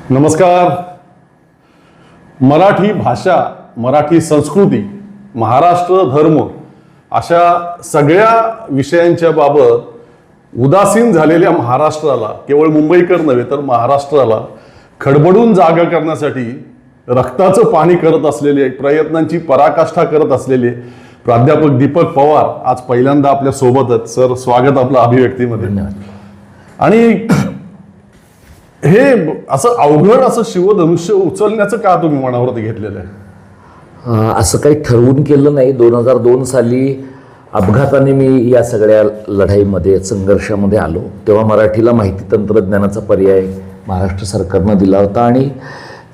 नमस्कार. मराठी भाषा, मराठी संस्कृती, महाराष्ट्र धर्म अशा सगळ्या विषयांच्या बाबत उदासीन झालेल्या महाराष्ट्राला, केवळ मुंबईकर नव्हे तर महाराष्ट्राला खडबडून जागा करण्यासाठी रक्ताचं पाणी करत असलेले, प्रयत्नांची पराकाष्ठा करत असलेले प्राध्यापक दीपक पवार आज पहिल्यांदा आपल्या सोबतच. सर, स्वागत आपलं अभिव्यक्तीमध्ये. आणि हे असं अवघड असं शिवधनुष्य उचलण्याचं का तुम्ही मनावरती घेतलेलं आहे? असं काही ठरवून केलं नाही. 2002 साली अपघाताने मी या सगळ्या लढाईमध्ये, संघर्षामध्ये आलो. तेव्हा मराठीला माहिती तंत्रज्ञानाचा पर्याय महाराष्ट्र सरकारनं दिला होता आणि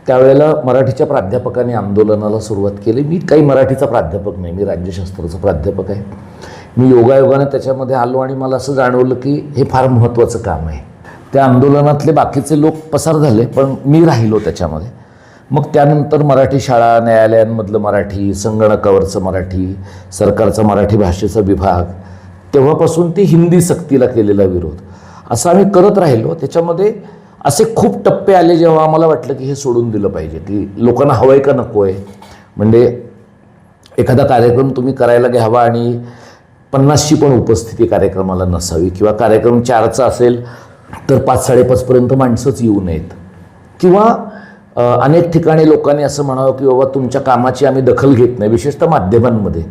त्यावेळेला मराठीच्या प्राध्यापकांनी आंदोलनाला सुरुवात केली. मी काही मराठीचा प्राध्यापक नाही, मी राज्यशास्त्राचा प्राध्यापक आहे. मी योगायोगाने त्याच्यामध्ये आलो आणि मला असं जाणवलं की हे फार महत्त्वाचं काम आहे. त्या आंदोलनातले बाकीचे लोक पसार झाले, पण मी राहिलो त्याच्यामध्ये. मग त्यानंतर मराठी शाळा, न्यायालयांमधलं मराठी, संगणकावरचं मराठी, सरकारचा मराठी भाषेचा विभाग, तेव्हापासून ते हिंदी सक्तीला केलेला विरोध असं आम्ही करत राहिलो. त्याच्यामध्ये असे खूप टप्पे आले जेव्हा आम्हाला वाटलं की हे सोडून दिलं पाहिजे, की लोकांना हवं आहे का नको आहे. म्हणजे एखादा कार्यक्रम तुम्ही करायला घ्यावा आणि 50ची पण उपस्थिती कार्यक्रमाला नसावी, किंवा कार्यक्रम 4चा असेल तर 5-5:30पर्यंत माणसंच येऊ नयेत, किंवा अनेक ठिकाणी लोकांनी असं म्हणावं की बाबा तुमच्या कामाची आम्ही दखल घेत नाही, विशेषतः माध्यमांमध्ये,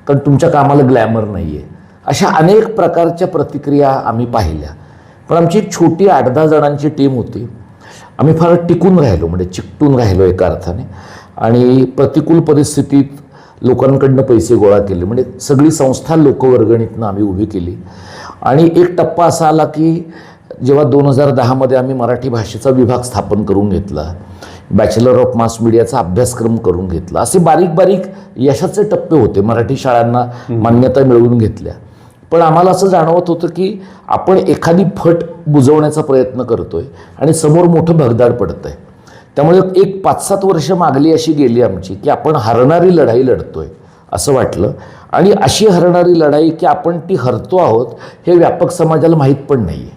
कारण तुमच्या कामाला ग्लॅमर नाही आहे. अशा अनेक प्रकारच्या प्रतिक्रिया आम्ही पाहिल्या. पण आमची एक छोटी 8-10 जणांची टीम होती. आम्ही फार टिकून राहिलो, म्हणजे चिकटून राहिलो एका अर्थाने, आणि प्रतिकूल परिस्थितीत लोकांकडनं पैसे गोळा केले. म्हणजे सगळी संस्था लोकवर्गणीतनं आम्ही उभी केली. आणि एक टप्पा असा आला की जेव्हा 2010मध्ये आम्ही मराठी भाषेचा विभाग स्थापन करून घेतला, बॅचलर ऑफ मास मीडियाचा अभ्यासक्रम करून घेतला, असे बारीक बारीक यशाचे टप्पे होते. मराठी शाळांना मान्यता मिळवून घेतल्या. पण आम्हाला असं जाणवत होतं की आपण एखादी फट बुजवण्याचा प्रयत्न करतोय आणि समोर मोठं भगदाड पडतंय. त्यामुळे एक 5-7 वर्ष मागली अशी गेली आमची, की आपण हरणारी लढाई लढतोय असं वाटलं. आणि अशी हरणारी लढाई की आपण ती हरतो आहोत हे व्यापक समाजाला माहीत पण नाही आहे.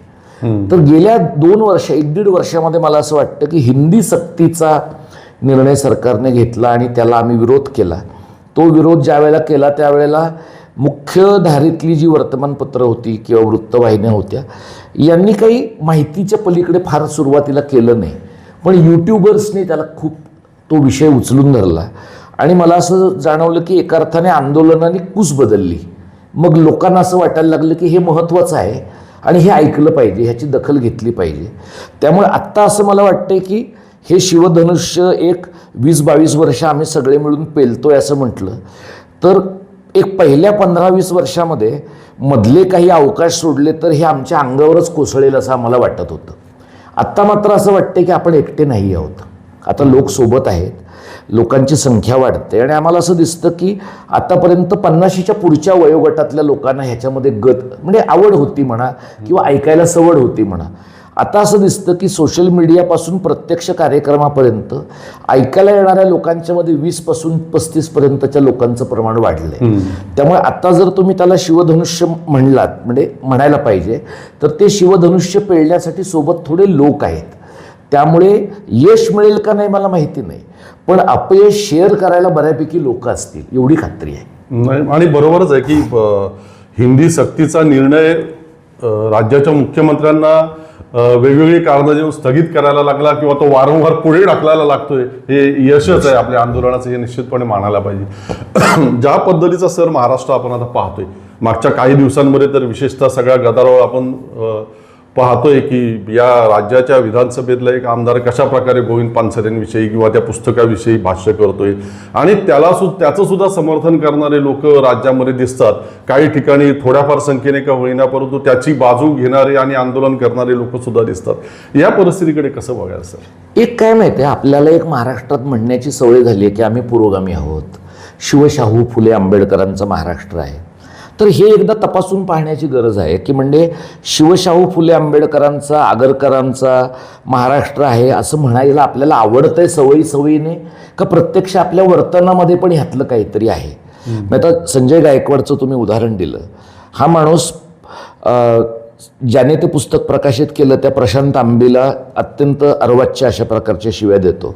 तर गेल्या 2 वर्ष, 1-1.5 वर्षामध्ये मला असं वाटतं की हिंदी सक्तीचा निर्णय सरकारने घेतला आणि त्याला आम्ही विरोध केला. तो विरोध ज्या वेळेला केला त्यावेळेला मुख्य धारेतली जी वर्तमानपत्रं होती किंवा वृत्तवाहिन्या होत्या, यांनी काही माहितीच्या पलीकडे फार सुरुवातीला केलं नाही. पण यूट्यूबर्सनी त्याला खूप तो विषय उचलून धरला आणि मला असं जाणवलं की एका अर्थाने आंदोलनाने कूस बदलली. मग लोकांना असं वाटायला लागलं की हे महत्त्वाचं आहे आणि हे ऐकलं पाहिजे, ह्याची दखल घेतली पाहिजे. त्यामुळे आत्ता असं मला वाटतंय की हे शिवधनुष्य एक 20-22 वर्ष आम्ही सगळे मिळून पेलतोय असं म्हटलं तर एक पहिल्या 15-20 वर्षामध्ये मधले काही अवकाश सोडले तर हे आमच्या अंगावरच कोसळेल असं आम्हाला वाटत होतं. आत्ता मात्र असं वाटतं की आपण एकटे नाही आहोत. आता लोक सोबत आहेत, लोकांची संख्या वाढते आणि आम्हाला असं दिसतं की आतापर्यंत 50च्या पुढच्या वयोगटातल्या लोकांना ह्याच्यामध्ये म्हणजे आवड होती म्हणा, किंवा ऐकायला सवड होती म्हणा. आता असं दिसतं की सोशल मीडियापासून प्रत्यक्ष कार्यक्रमापर्यंत ऐकायला येणाऱ्या लोकांच्यामध्ये 20पासून 35पर्यंतच्या लोकांचं प्रमाण वाढलं आहे. त्यामुळे आता जर तुम्ही त्याला शिवधनुष्य म्हणलात, म्हणजे म्हणायला पाहिजे, तर ते शिवधनुष्य पेळण्यासाठी सोबत थोडे लोक आहेत. त्यामुळे यश मिळेल का नाही मला माहिती नाही, पण अपयश शेअर करायला बऱ्यापैकी लोक असतील एवढी खात्री आहे. आणि बरोबरच आहे की हिंदी सक्तीचा निर्णय राज्याच्या मुख्यमंत्र्यांना वेगवेगळी कारणं देऊन स्थगित करायला लागला किंवा तो वारंवार पुढे ढकलायला लागतोय, हे यशच आहे आपल्या आंदोलनाचं, हे निश्चितपणे मानायला पाहिजे. ज्या पद्धतीचा सर महाराष्ट्र आपण आता पाहतोय, मागच्या काही दिवसांमध्ये तर विशेषतः सगळ्या गदारोळ आपण पाहतोय की या राज्याच्या विधानसभेतला एक आमदार कशा प्रकारे गोविंद पानसरेंविषयी किंवा त्या पुस्तकाविषयी भाष्य करतोय आणि त्याचं सुद्धा समर्थन करणारे लोक राज्यामध्ये दिसतात. काही ठिकाणी थोड्याफार संख्येने का होईना, परंतु त्याची बाजू घेणारे आणि आंदोलन करणारे लोक सुद्धा दिसतात. या परिस्थितीकडे कसं बघायला सर? एक काय माहिती आहे, आपल्याला एक महाराष्ट्रात म्हणण्याची सवय झाली आहे की आम्ही पुरोगामी आहोत, शिवशाहू फुले आंबेडकरांचा महाराष्ट्र आहे. तर हे एकदा तपासून पाहण्याची गरज आहे की म्हणजे शिवशाहू फुले आंबेडकरांचा, आगरकरांचा महाराष्ट्र आहे असं म्हणायला आपल्याला आवडतंय सवयीने, का प्रत्यक्ष आपल्या वर्तनामध्ये पण ह्यातलं काहीतरी आहे. आता संजय गायकवाडचं तुम्ही उदाहरण दिलं. हा माणूस ज्याने ते पुस्तक प्रकाशित केलं त्या प्रशांत आंबेला अत्यंत अर्वाच्य अशा प्रकारच्या शिव्या देतो.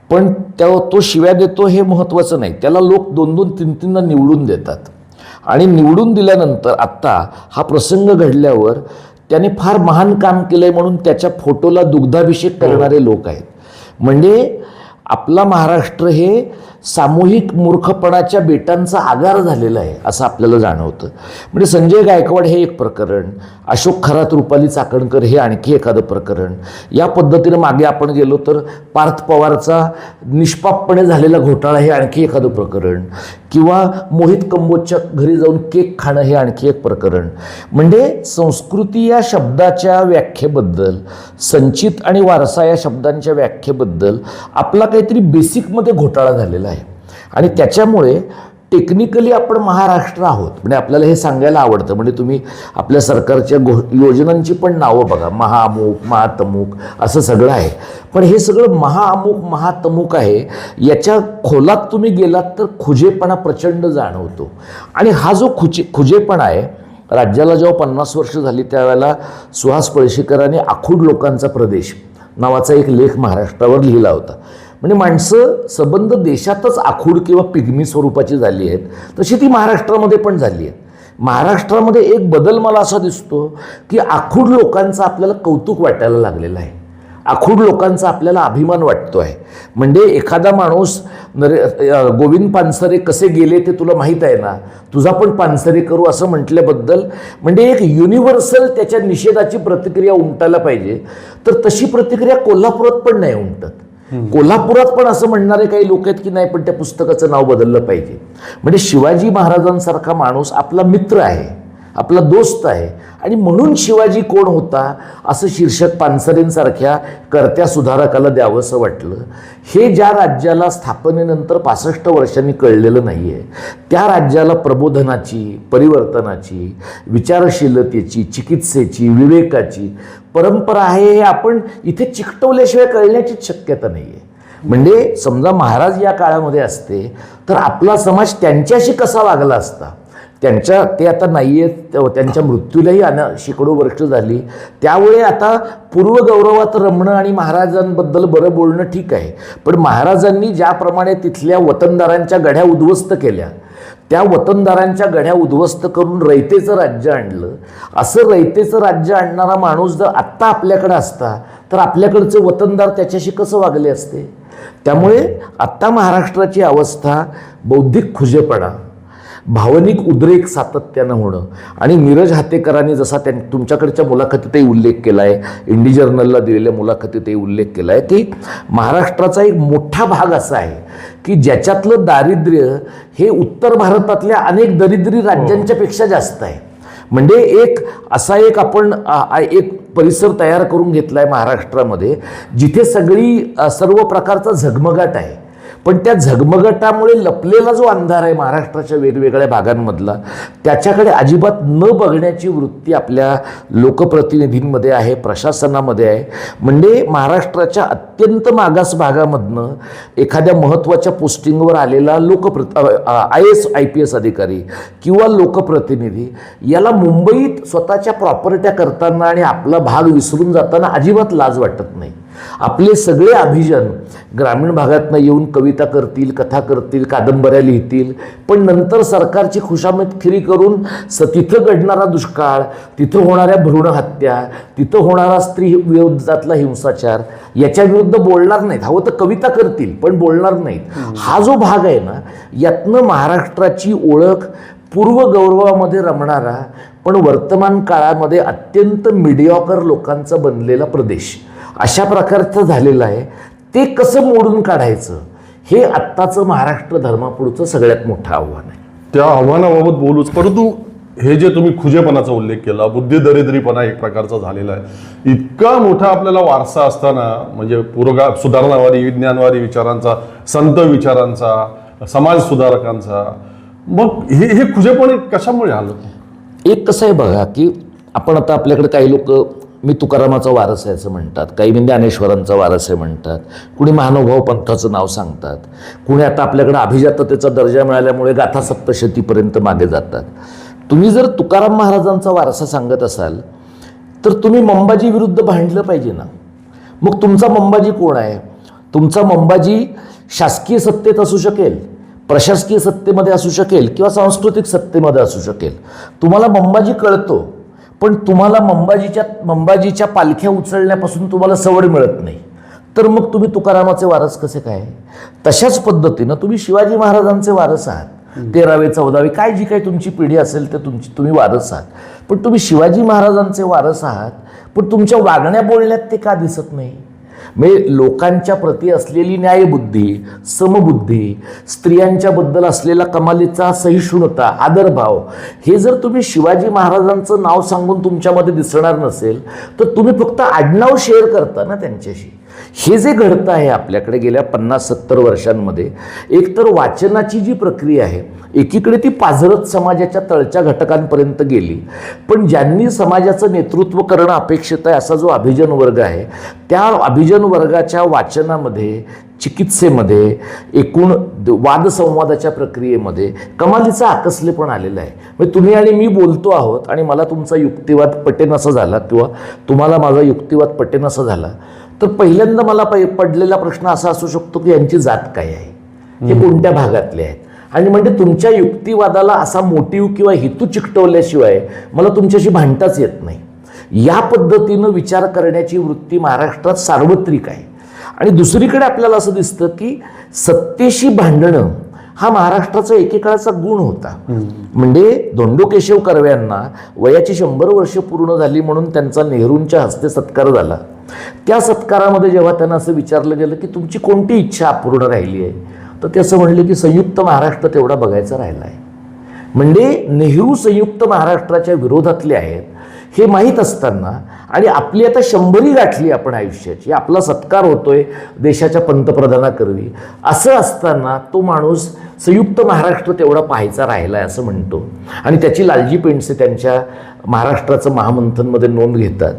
पण तो शिव्या देतो हे महत्त्वाचं नाही, त्याला लोक 2-2, 3-3 निवडून देतात. आणि निवडून दिल्यानंतर आत्ता हा प्रसंग घडल्यावर त्याने फार महान काम केलंय म्हणून त्याच्या फोटोला दुग्धाभिषेक करणारे लोक आहेत. म्हणजे आपला महाराष्ट्र हे सामूहिक मूर्खपणाच्या बेटांचा आगार झालेला आहे असं आपल्याला जाणवतं. म्हणजे संजय गायकवाड हे एक प्रकरण, अशोक खरात, रुपाली चाकणकर हे आणखी एखादं प्रकरण. या पद्धतीनं मागे आपण गेलो तर पार्थ पवारचा निष्पापपणे झालेला घोटाळा हे आणखी एखादं प्रकरण, किंवा मोहित कंबोजच्या घरी जाऊन केक खाणं हे आणखी एक प्रकरण. म्हणजे संस्कृती या शब्दाच्या व्याख्येबद्दल, संचित आणि वारसा या शब्दांच्या व्याख्येबद्दल आपला काहीतरी बेसिकमध्ये घोटाळा झालेला आहे. आणि त्याच्यामुळे टेक्निकली आपण महाराष्ट्र आहोत म्हणजे आपल्याला हे सांगायला आवडतं. म्हणजे तुम्ही आपल्या सरकारच्या योजनांची पण नावं बघा, महाअमुक, महातमुक असं सगळं आहे. पण हे सगळं महाअमुक, महातमुक आहे. याच्या खोलात तुम्ही गेलात तर खुजेपणा प्रचंड जाणवतो. आणि हा जो खुजेपणा आहे, राज्याला जेव्हा 50 वर्ष झाली त्यावेळेला सुहास पळशीकरांनी आखूड लोकांचा प्रदेश नावाचा एक लेख महाराष्ट्रावर लिहिला होता. म्हणजे माणसं सबंध देशातच आखूड किंवा पिगमी स्वरूपाची झाली आहेत, तशी ती महाराष्ट्रामध्ये पण झाली आहेत. महाराष्ट्रामध्ये एक बदल मला असा दिसतो की आखूड लोकांचं आपल्याला कौतुक वाटायला लागलेलं आहे, आखूड लोकांचा आपल्याला अभिमान वाटतो आहे. म्हणजे एखादा माणूस गोविंद पानसरे कसे गेले ते तुला माहीत आहे ना, तुझा पण पानसरे करू असं म्हटल्याबद्दल म्हणजे एक युनिव्हर्सल त्याच्या निषेधाची प्रतिक्रिया उमटायला पाहिजे. तर तशी प्रतिक्रिया कोल्हापुरात पण नाही उमटत. कोल्हापुरात पण असं म्हणणारे काही लोक आहेत की नाही पण त्या पुस्तकाचं नाव बदललं पाहिजे. म्हणजे शिवाजी महाराजांसारखा माणूस आपला मित्र आहे, आपला दोस्त आहे, आणि म्हणून शिवाजी कोण होता असं शीर्षक पानसरेंसारख्या कर्त्या सुधारकाला द्यावंसं वाटलं. हे ज्या राज्याला स्थापनेनंतर 65 वर्षांनी कळलेलं नाही आहे, त्या राज्याला प्रबोधनाची, परिवर्तनाची, विचारशीलतेची, चिकित्सेची, विवेकाची परंपरा आहे हे आपण इथे चिकटवल्याशिवाय कळण्याचीच शक्यता नाही आहे. म्हणजे समजा महाराज या काळामध्ये असते तर आपला समाज त्यांच्याशी कसा वागला असता. ते आता नाही आहेत, त्यांच्या मृत्यूलाही शेकडो वर्ष झाली. त्यामुळे आता पूर्वगौरवात रमणं आणि महाराजांबद्दल बरं बोलणं ठीक आहे, पण महाराजांनी ज्याप्रमाणे तिथल्या वतनदारांच्या गढ्या उद्ध्वस्त केल्या, त्या वतनदारांच्या गढ्या उद्ध्वस्त करून रयतेचं राज्य आणलं. असं रयतेचं राज्य आणणारा माणूस जर आत्ता आपल्याकडे असता तर आपल्याकडचे वतनदार त्याच्याशी कसं वागले असते. त्यामुळे आत्ता महाराष्ट्राची अवस्था बौद्धिक खुजेपणा, भावनिक उद्रेक सातत्यानं होणं. आणि नीरज हातेकरांनी जसा तुमच्याकडच्या मुलाखतीतही उल्लेख केला आहे, इंडी जर्नलला दिलेल्या मुलाखतीतही उल्लेख केला आहे, की महाराष्ट्राचा एक मोठा भाग असा आहे की ज्याच्यातलं दारिद्र्य हे उत्तर भारतातल्या अनेक दरिद्री राज्यांच्या पेक्षा जास्त आहे. म्हणजे असा एक आपण एक परिसर तयार करून घेतला आहे महाराष्ट्रामध्ये जिथे सर्व प्रकारचा झगमगाट आहे. पण त्या झगमगाटामुळे लपलेला जो अंधार आहे महाराष्ट्राच्या वेगवेगळ्या भागांमधला, त्याच्याकडे अजिबात न बघण्याची वृत्ती आपल्या लोकप्रतिनिधींमध्ये आहे, प्रशासनामध्ये आहे. म्हणजे महाराष्ट्राच्या अत्यंत मागास भागामधनं एखाद्या महत्त्वाच्या पोस्टिंगवर आलेला IAS IPS अधिकारी किंवा लोकप्रतिनिधी याला मुंबईत स्वतःच्या प्रॉपर्ट्या करताना आणि आपला भाग विसरून जाताना अजिबात लाज वाटत नाही. आपले सगळे अभिजन ग्रामीण भागातनं येऊन कविता करतील, कथा करतील, कादंबऱ्या लिहितील, पण नंतर सरकारची खुशामतखिरी करून तिथं घडणारा दुष्काळ, तिथं होणाऱ्या भ्रूण हत्या, तिथं होणारा स्त्री विरोधातला हिंसाचार याच्या विरुद्ध बोलणार नाहीत. हवं तर कविता करतील पण बोलणार नाहीत. हा जो भाग आहे ना, यातनं महाराष्ट्राची ओळख पूर्वगौरवामध्ये रमणारा पण वर्तमान काळामध्ये अत्यंत मिडिऑकर लोकांचा बनलेला प्रदेश अशा प्रकारचं झालेलं आहे. ते कसं मोडून काढायचं हे आत्ताचं महाराष्ट्र धर्मापुढचं सगळ्यात मोठं आव्हान आहे. त्या आव्हानाबाबत बोलूच, परंतु हे जे तुम्ही खुजेपणाचा उल्लेख केला, बुद्धी दरिद्रीपणा एक प्रकारचा झालेला आहे. इतका मोठा आपल्याला वारसा असताना, म्हणजे सुधारणावादी, विज्ञानवादी विचारांचा, संत विचारांचा, समाज सुधारकांचा, मग हे खुजेपण कशामुळे आलं? एक कसं आहे बघा की आपण आता आपल्याकडे काही लोक मी तुकारामाचा वारस आहे असं म्हणतात, काही ज्ञानेश्वरांचा वारस आहे म्हणतात, कुणी महानुभाव पंथाचं नाव सांगतात, कुणी आता आपल्याकडे अभिजाततेचा दर्जा मिळाल्यामुळे गाथा सप्तशतीपर्यंत मागे जातात. तुम्ही जर तुकाराम महाराजांचा वारसा सांगत असाल तर तुम्ही मंबाजी विरुद्ध भांडलं पाहिजे ना. मग तुमचा मंबाजी कोण आहे? तुमचा मंबाजी शासकीय सत्तेत असू शकेल, प्रशासकीय सत्तेमध्ये असू शकेल किंवा सांस्कृतिक सत्तेमध्ये असू शकेल. तुम्हाला मंबाजी कळतो, पण तुम्हाला मंबाजीच्या पालख्या उचलण्यापासून तुम्हाला सवड मिळत नाही. तर मग तुम्ही तुकारामाचे वारस कसे काय? तशाच पद्धतीनं तुम्ही शिवाजी महाराजांचे वारस आहात. 13वे 14वे काय जी काही तुमची पिढी असेल ते तुम्ही वारस आहात. पण तुम्ही शिवाजी महाराजांचे वारस आहात, पण तुमच्या वागण्या बोलण्यात ते का दिसत नाही? म्हणजे लोकांच्या प्रती असलेली न्यायबुद्धी, समबुद्धी, स्त्रियांच्या बद्दल असलेला कमालीचा सहिष्णुता, आदरभाव, हे जर तुम्ही शिवाजी महाराजांचं नाव सांगून तुमच्यामध्ये दिसणार नसेल तर तुम्ही फक्त आडनाव शेअर करता ना त्यांच्याशी. हे जे घडतं आहे आपल्याकडे गेल्या 50-70 वर्षांमध्ये, एकतर वाचनाची जी प्रक्रिया आहे एकीकडे ती पाझरत समाजाच्या तळच्या घटकांपर्यंत गेली, पण ज्यांनी समाजाचं नेतृत्व करणं अपेक्षित आहे असा जो अभिजन वर्ग आहे, त्या अभिजन वर्गाच्या वाचनामध्ये, चिकित्सेमध्ये, एकूण वादसंवादाच्या प्रक्रियेमध्ये कमालीचा आकसलेपण आलेला आहे. म्हणजे तुम्ही आणि मी बोलतो आहोत आणि मला तुमचा युक्तिवाद पटेनासा झाला किंवा तुम्हाला माझा युक्तिवाद पटेनासा झाला, तर पहिल्यांदा मला पडलेला प्रश्न असा असू शकतो की यांची जात काय आहे, हे कोणत्या भागातले आहेत. आणि म्हणजे तुमच्या युक्तिवादाला असा मोटिव्ह किंवा हेतू चिकटवल्याशिवाय मला तुमच्याशी भांडताच येत नाही. या पद्धतीनं विचार करण्याची वृत्ती महाराष्ट्रात सार्वत्रिक आहे. आणि दुसरीकडे आपल्याला असं दिसतं की सत्तेशी भांडणं हा महाराष्ट्राचा एकेकाळचा गुण होता. म्हणजे धोंडो केशव कर्वे यांना वयाची 100 वर्ष पूर्ण झाली म्हणून त्यांचा नेहरूंच्या हस्ते सत्कार झाला. त्या सत्कारामध्ये जेव्हा त्यांना असं विचारलं गेलं की तुमची कोणती इच्छा अपूर्ण राहिली आहे, तर ते असं म्हणले की संयुक्त महाराष्ट्र तेवढा बघायचा राहिला आहे. म्हणजे नेहरू संयुक्त महाराष्ट्राच्या विरोधातले आहेत हे माहीत असताना, आणि आपली आता 100री गाठली आपण आयुष्याची, आपला सत्कार होतोय देशाच्या पंतप्रधानाकरवी, असं असताना तो माणूस संयुक्त महाराष्ट्र तेवढा पाहायचा राहिला आहे असं म्हणतो. आणि त्याची लालजी पेंडसे त्यांच्या महाराष्ट्राचं महामंथनमध्ये नोंद घेतात.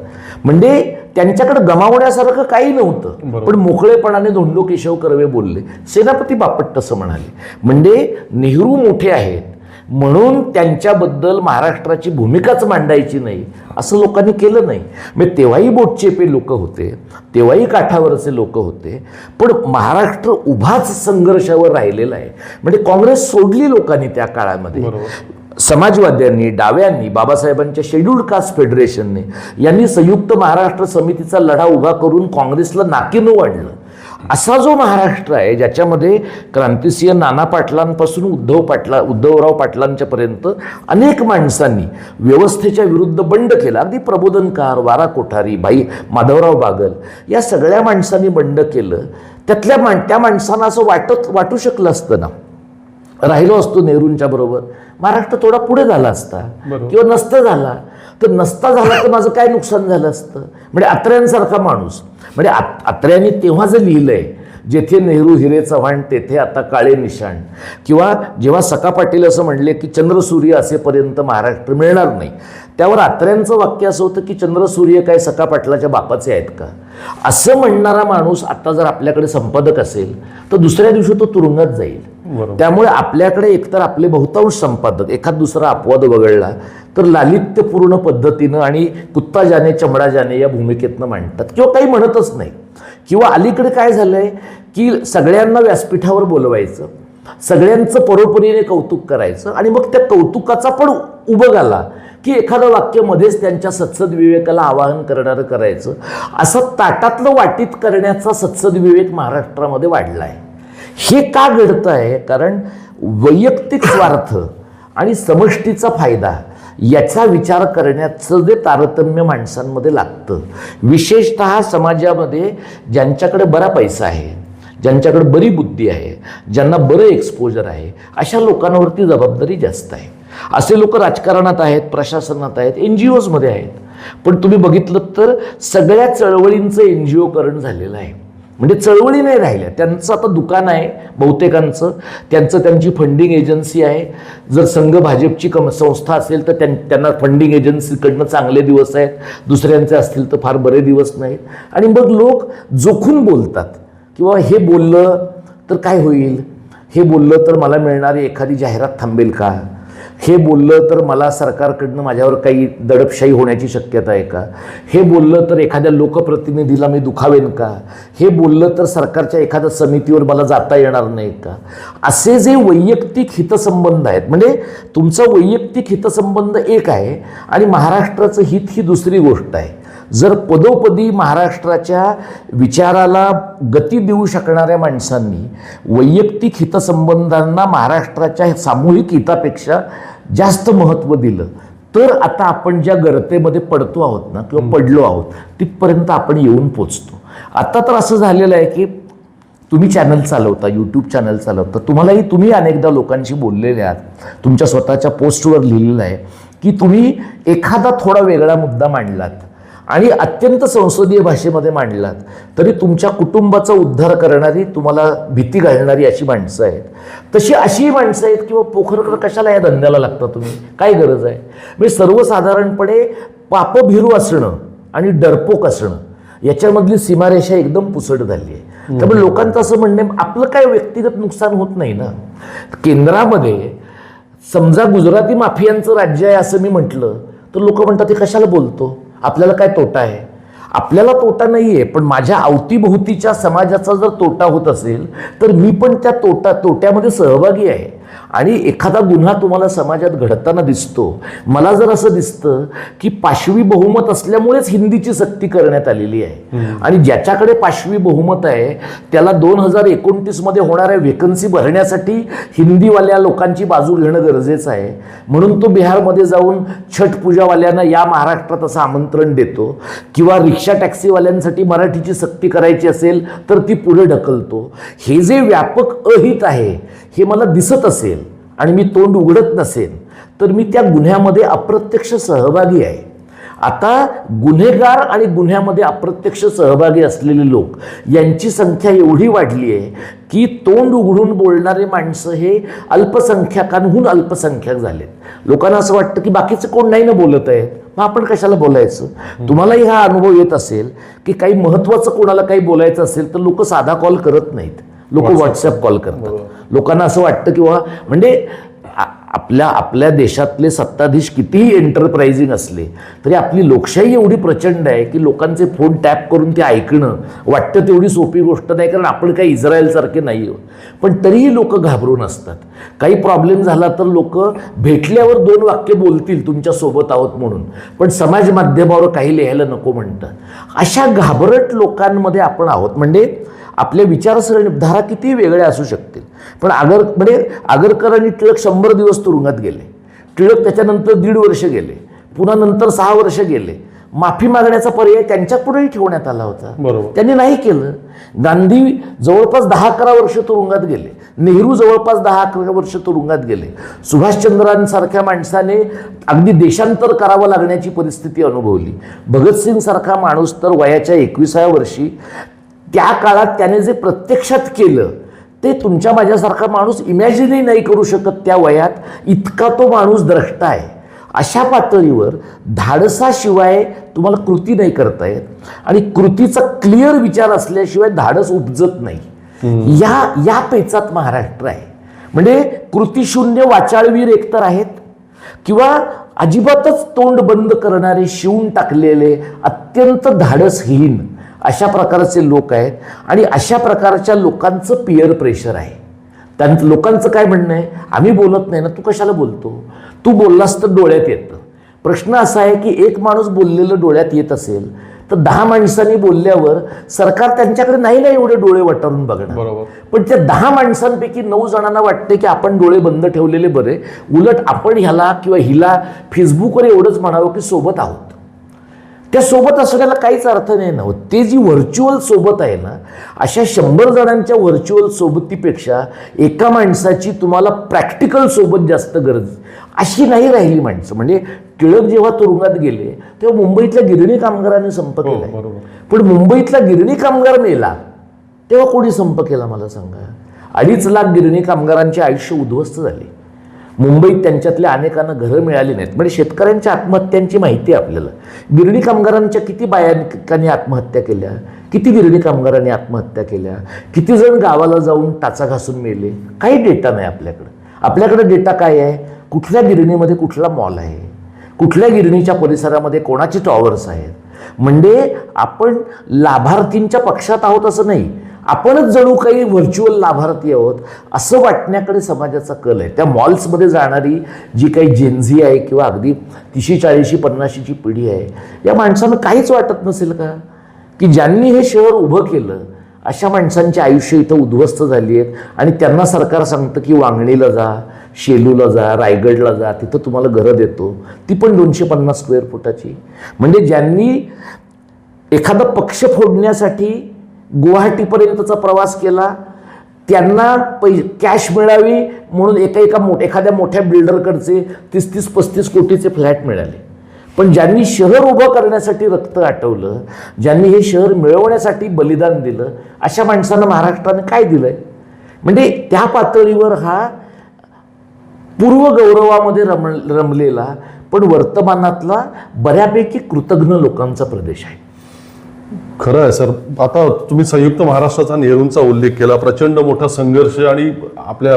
म्हणजे त्यांच्याकडे गमावण्यासारखं काही नव्हतं, पण मोकळेपणाने धोंडो केशव कर्वे बोलले. सेनापती बापट तसं म्हणाले. म्हणजे नेहरू मोठे आहेत म्हणून त्यांच्याबद्दल महाराष्ट्राची भूमिकाच मांडायची नाही असं लोकांनी केलं नाही. म्हणजे तेव्हाही बोटचेपे लोक होते, तेव्हाही काठावरचे लोक होते, पण महाराष्ट्र उभाच संघर्षावर राहिलेला आहे. म्हणजे काँग्रेस सोडली लोकांनी त्या काळामध्ये. समाजवाद्यांनी, डाव्यांनी, बाबासाहेबांच्या शेड्यूल्ड कास्ट फेडरेशनने यांनी संयुक्त महाराष्ट्र समितीचा लढा उभा करून काँग्रेसला नाकीनं वाढलं. असा जो महाराष्ट्र आहे ज्याच्यामध्ये क्रांतिसिंह नाना पाटलांपासून उद्धवराव पाटलांच्या पर्यंत अनेक माणसांनी व्यवस्थेच्या विरुद्ध बंड केला. अगदी प्रबोधनकार, वारा कोठारी, भाई माधवराव बागल या सगळ्या माणसांनी बंड केलं. त्या माणसांना असं वाटू शकलं असतं ना, राहिलो असतो नेहरूंच्या बरोबर, महाराष्ट्र थोडा पुढे झाला असता किंवा नसता झाला तर माझं काय नुकसान झालं असतं. म्हणजे अत्र्यांसारखा माणूस, म्हणजे अत्र्यांनी तेव्हा जर लिहिलंय जेथे नेहरू हिरे चव्हाण तेथे आता काळे निशाण, किंवा जेव्हा सखा पाटील असं म्हणले की चंद्रसूर्य असेपर्यंत महाराष्ट्र मिळणार नाही, त्यावर अत्र्यांचं वाक्य असं होतं की चंद्रसूर्य काय सखा पाटलाच्या बापाचे आहेत का, असं म्हणणारा माणूस आता जर आपल्याकडे संपादक असेल तर दुसऱ्या दिवशी तो तुरुंगात जाईल. त्यामुळे आपल्याकडे एकतर आपले बहुतांश संपादक, एखाद दुसरा अपवाद वगळला तर लालित्यपूर्ण पद्धतीनं आणि कुत्ता जाने चमडा जाने या भूमिकेतनं मांडतात किंवा काही म्हणतच नाही. किंवा अलीकडे काय झालंय की सगळ्यांना व्यासपीठावर बोलवायचं, सगळ्यांचं परोपरीने कौतुक करायचं आणि मग त्या कौतुकाचा पण उभं आला की एखादं वाक्य मध्येच त्यांच्या सत्सद विवेकाला आवाहन करणारं करायचं. असं ताटातलं वाटीत करण्याचा सत्सद विवेक महाराष्ट्रामध्ये वाढला आहे. हे का घडतं आहे? कारण वैयक्तिक स्वार्थ आणि समष्टीचा फायदा याचा विचार करण्याचं जे तारतम्य माणसांमध्ये लागतं, विशेषतः समाजामध्ये ज्यांच्याकडे बरा पैसा आहे, ज्यांच्याकडे बरी बुद्धी आहे, ज्यांना बरं एक्सपोजर आहे, अशा लोकांवरती जबाबदारी जास्त आहे. असे लोक राजकारणात आहेत, प्रशासनात आहेत, NGOs मध्ये आहेत. पण तुम्ही बघितलं तर सगळ्या चळवळींचं NGOकरण झालेलं आहे. म्हणजे चळवळी नाही राहिल्या, त्यांचं आता दुकान आहे बहुतेकांचं, त्यांची फंडिंग एजन्सी आहे. जर संघ भाजपची संस्था असेल तर त्यांना फंडिंग एजन्सीकडनं चांगले दिवस आहेत, दुसऱ्यांचे असतील तर फार बरे दिवस नाहीत. आणि मग लोक जोखून बोलतात किंवा हे बोललं तर काय होईल, हे बोललं तर मला मिळणारी एखादी जाहिरात थांबेल का, हे बोललं तर मला सरकारकडनं माझ्यावर काही दडपशाही होण्याची शक्यता आहे का, हे बोललं तर एखाद्या लोकप्रतिनिधीला मी दुखावेन का, हे बोललं तर सरकारच्या एखाद्या समितीवर मला जाता येणार नाही का, असे जे वैयक्तिक हितसंबंध आहेत, म्हणजे तुमचा वैयक्तिक हितसंबंध एक आहे आणि महाराष्ट्राचं हित ही दुसरी गोष्ट आहे. जर पदोपदी महाराष्ट्राच्या विचाराला गती देऊ शकणाऱ्या माणसांनी वैयक्तिक हितसंबंधांना महाराष्ट्राच्या सामूहिक हितापेक्षा जास्त महत्त्व दिलं तर आता आपण ज्या गर्तेमध्ये पडतो आहोत ना किंवा पडलो आहोत तिथपर्यंत आपण येऊन पोचतो. आता तर असं झालेलं आहे की तुम्ही चॅनल चालवता, यूट्यूब चॅनल चालवता, तुम्ही अनेकदा लोकांशी बोललेले आहात, तुमच्या स्वतःच्या पोस्टवर लिहिलेलं आहे की तुम्ही एखादा थोडा वेगळा मुद्दा मांडलात आणि अत्यंत संसदीय भाषेमध्ये मांडलात तरी तुमच्या कुटुंबाचा उद्धार करणारी, तुम्हाला भीती घालणारी अशी माणसं आहेत. तशी अशी माणसं आहेत किंवा पोखरकर कशाला या धंद्याला लागता तुम्ही, काय गरज आहे. म्हणजे सर्वसाधारणपणे पापभीरू असणं आणि डरपोक असणं याच्यामधली सीमारेषा एकदम पुसट झाली आहे. त्यामुळे लोकांचं असं म्हणणं आहे आपलं काय व्यक्तिगत नुकसान होत नाही ना. केंद्रामध्ये समजा गुजराती माफियांचं राज्य आहे असं मी म्हटलं तर लोक म्हणतात ते कशाला बोलतो, आपल्याला काय तोटा आहे. आपल्याला तोटा नाही आहे, पण माझ्या अवतीभोवतीच्या समाजाचा जर तोटा होत असेल तर मी पण त्या तोट्यामध्ये सहभागी आहे. आणि एखादा गुन्हा तुम्हाला समाजात घडताना दिसतो, मला जर असं दिसतं की पाशवी बहुमत असल्यामुळेच हिंदीची सक्ती करण्यात आलेली आहे आणि ज्याच्याकडे पाशवी बहुमत आहे त्याला 2029 मध्ये होणाऱ्या वेकन्सी भरण्यासाठी हिंदीवाल्या लोकांची बाजू घेणं गरजेचं आहे, म्हणून तो बिहारमध्ये जाऊन छठ पूजावाल्यांना या महाराष्ट्रात असं आमंत्रण देतो किंवा रिक्षा टॅक्सीवाल्यांसाठी मराठीची सक्ती करायची असेल तर ती पुढे ढकलतो. हे जे व्यापक अहित आहे हे मला दिसत असेल आणि मी तोंड उघडत नसेल तर मी त्या गुन्ह्यामध्ये अप्रत्यक्ष सहभागी आहे. आता गुन्हेगार आणि गुन्ह्यामध्ये अप्रत्यक्ष सहभागी असलेले लोक यांची संख्या एवढी वाढली आहे की तोंड उघडून बोलणारे माणसं हे अल्पसंख्याकांहून अल्पसंख्याक झालेत. लोकांना असं वाटतं की बाकीचे कोण नाही ना बोलत आहेत, मग आपण कशाला बोलायचं. तुम्हालाही हा अनुभव येत असेल की काही महत्त्वाचं कोणाला काही बोलायचं असेल तर लोक साधा कॉल करत नाहीत, लोक व्हॉट्सअप कॉल करतात. लोकांना असं वाटतं किंवा म्हणजे आपल्या देशातले सत्ताधीश कितीही एंटरप्राइझिंग असले तरी आपली लोकशाही एवढी प्रचंड आहे की लोकांचे फोन टॅप करून ते ऐकणं वाटतं तेवढी सोपी गोष्ट नाही, कारण आपण काही इस्रायलसारखे नाही आहोत. पण तरीही लोक घाबरून असतात. काही प्रॉब्लेम झाला तर लोक भेटल्यावर 2 वाक्य बोलतील तुमच्या सोबत आहोत म्हणून, पण समाज माध्यमावर काही लिहायला नको म्हणतात. अशा घाबरट लोकांमध्ये आपण आहोत. म्हणजे आपल्या विचारसरणी धारा किती वेगळ्या असू शकतील, पण आगरकर आणि टिळक 100 दिवस तुरुंगात गेले. टिळक त्याच्यानंतर 1.5 वर्ष गेले, पुन्हा नंतर 6 वर्ष गेले. माफी मागण्याचा पर्याय त्यांच्या पुढेही ठेवण्यात आला होता, त्यांनी नाही केलं. गांधी जवळपास 10-11 वर्ष तुरुंगात गेले, नेहरू जवळपास 10-11 वर्ष तुरुंगात गेले. सुभाषचंद्रांसारख्या माणसाने अगदी देशांतर करावं लागण्याची परिस्थिती अनुभवली. भगतसिंग सारखा माणूस तर वयाच्या 21व्या वर्षी, त्या काळात त्याने जे प्रत्यक्षात केलं ते तुमच्या माझ्यासारखा माणूस इमॅजिनही नाही करू शकत. त्या वयात इतका तो माणूस द्रष्टा आहे. अशा पातळीवर धाडसाशिवाय तुम्हाला कृती नाही करता येत आणि कृतीचा क्लिअर विचार असल्याशिवाय धाडस उपजत नाही. या पेचात महाराष्ट्र आहे. म्हणजे कृतीशून्य वाचाळवीर एकतर आहेत किंवा अजिबातच तोंड बंद करणारे, शिवून टाकलेले, अत्यंत धाडसहीन अशा प्रकारचे लोक आहेत. आणि अशा प्रकारच्या लोकांचं पियर प्रेशर आहे. त्यांचं लोकांचं काय म्हणणं आहे, आम्ही बोलत नाही ना, तू कशाला बोलतो, तू बोललास तर डोळ्यात येतं. प्रश्न असा आहे की एक माणूस बोललेलं डोळ्यात येत असेल तर 10 माणसांनी बोलल्यावर सरकार त्यांच्याकडे नाही ना एवढे डोळे वटारून बघणार. पण त्या 10 माणसांपैकी 9 जणांना वाटते की आपण डोळे बंद ठेवलेले बरे, उलट आपण ह्याला किंवा हिला फेसबुकवर एवढंच म्हणावं की सोबत आहोत. त्या सोबत असण्याला काहीच अर्थ नाही ना. ते जी व्हर्च्युअल सोबत आहे ना, अशा 100 जणांच्या व्हर्च्युअल सोबतीपेक्षा एका माणसाची तुम्हाला प्रॅक्टिकल सोबत जास्त गरज अशी नाही राहिली माणसं. म्हणजे टिळक जेव्हा तुरुंगात गेले तेव्हा मुंबईतल्या गिरणी कामगारांनी संप केला, पण मुंबईतला गिरणी कामगार मेला तेव्हा कोणी संप केला मला सांगा. 2.5 लाख गिरणी कामगारांचे आयुष्य उद्ध्वस्त झाले. मुंबईत त्यांच्यातल्या अनेकांना घरं मिळाली नाहीत. म्हणजे शेतकऱ्यांच्या आत्महत्यांची माहिती आहे आपल्याला. गिरणी कामगारांच्या किती बायकांनी आत्महत्या केल्या, किती गिरणी कामगारांनी आत्महत्या केल्या, किती जण गावाला जाऊन टाचा घासून मेले, काही डेटा नाही आपल्याकडे. आपल्याकडे डेटा काय आहे, कुठल्या गिरणीमध्ये कुठला मॉल आहे, कुठल्या गिरणीच्या परिसरामध्ये कोणाचे टॉवर्स आहेत. म्हणजे आपण लाभार्थींच्या पक्षात आहोत असं नाही, आपणच जणू काही व्हर्च्युअल लाभार्थी आहोत असं वाटण्याकडे समाजाचा कल आहे. त्या मॉल्समध्ये जाणारी जी काही जेनझी आहे किंवा अगदी 30, 40, 50ची पिढी आहे, या माणसांना काहीच वाटत नसेल का की ज्यांनी हे शहर उभं केलं अशा माणसांची आयुष्य इथं उद्ध्वस्त झाली आहेत आणि त्यांना सरकार सांगतं की वांगणीला जा, शेलूला जा, रायगडला जा, तिथं तुम्हाला घरं देतो, ती पण 250 स्क्वेअर फुटाची. म्हणजे ज्यांनी एखादा पक्ष फोडण्यासाठी गुवाहाटीपर्यंतचा प्रवास केला, त्यांना कॅश मिळावी म्हणून एखाद्या मोठ्या बिल्डरकडचे 30-35 कोटीचे फ्लॅट मिळाले. पण ज्यांनी शहर उभं करण्यासाठी रक्त आटवलं, ज्यांनी हे शहर मिळवण्यासाठी बलिदान दिलं, अशा माणसांना महाराष्ट्राने काय दिलंय? म्हणजे त्या पातळीवर हा पूर्वगौरवामध्ये रमलेला पण वर्तमानातला बऱ्यापैकी कृतज्ञ लोकांचा प्रदेश आहे. खरं आहे सर. आता तुम्ही संयुक्त महाराष्ट्राचा नेहरूंचा उल्लेख केला. प्रचंड मोठा संघर्ष आणि आपल्या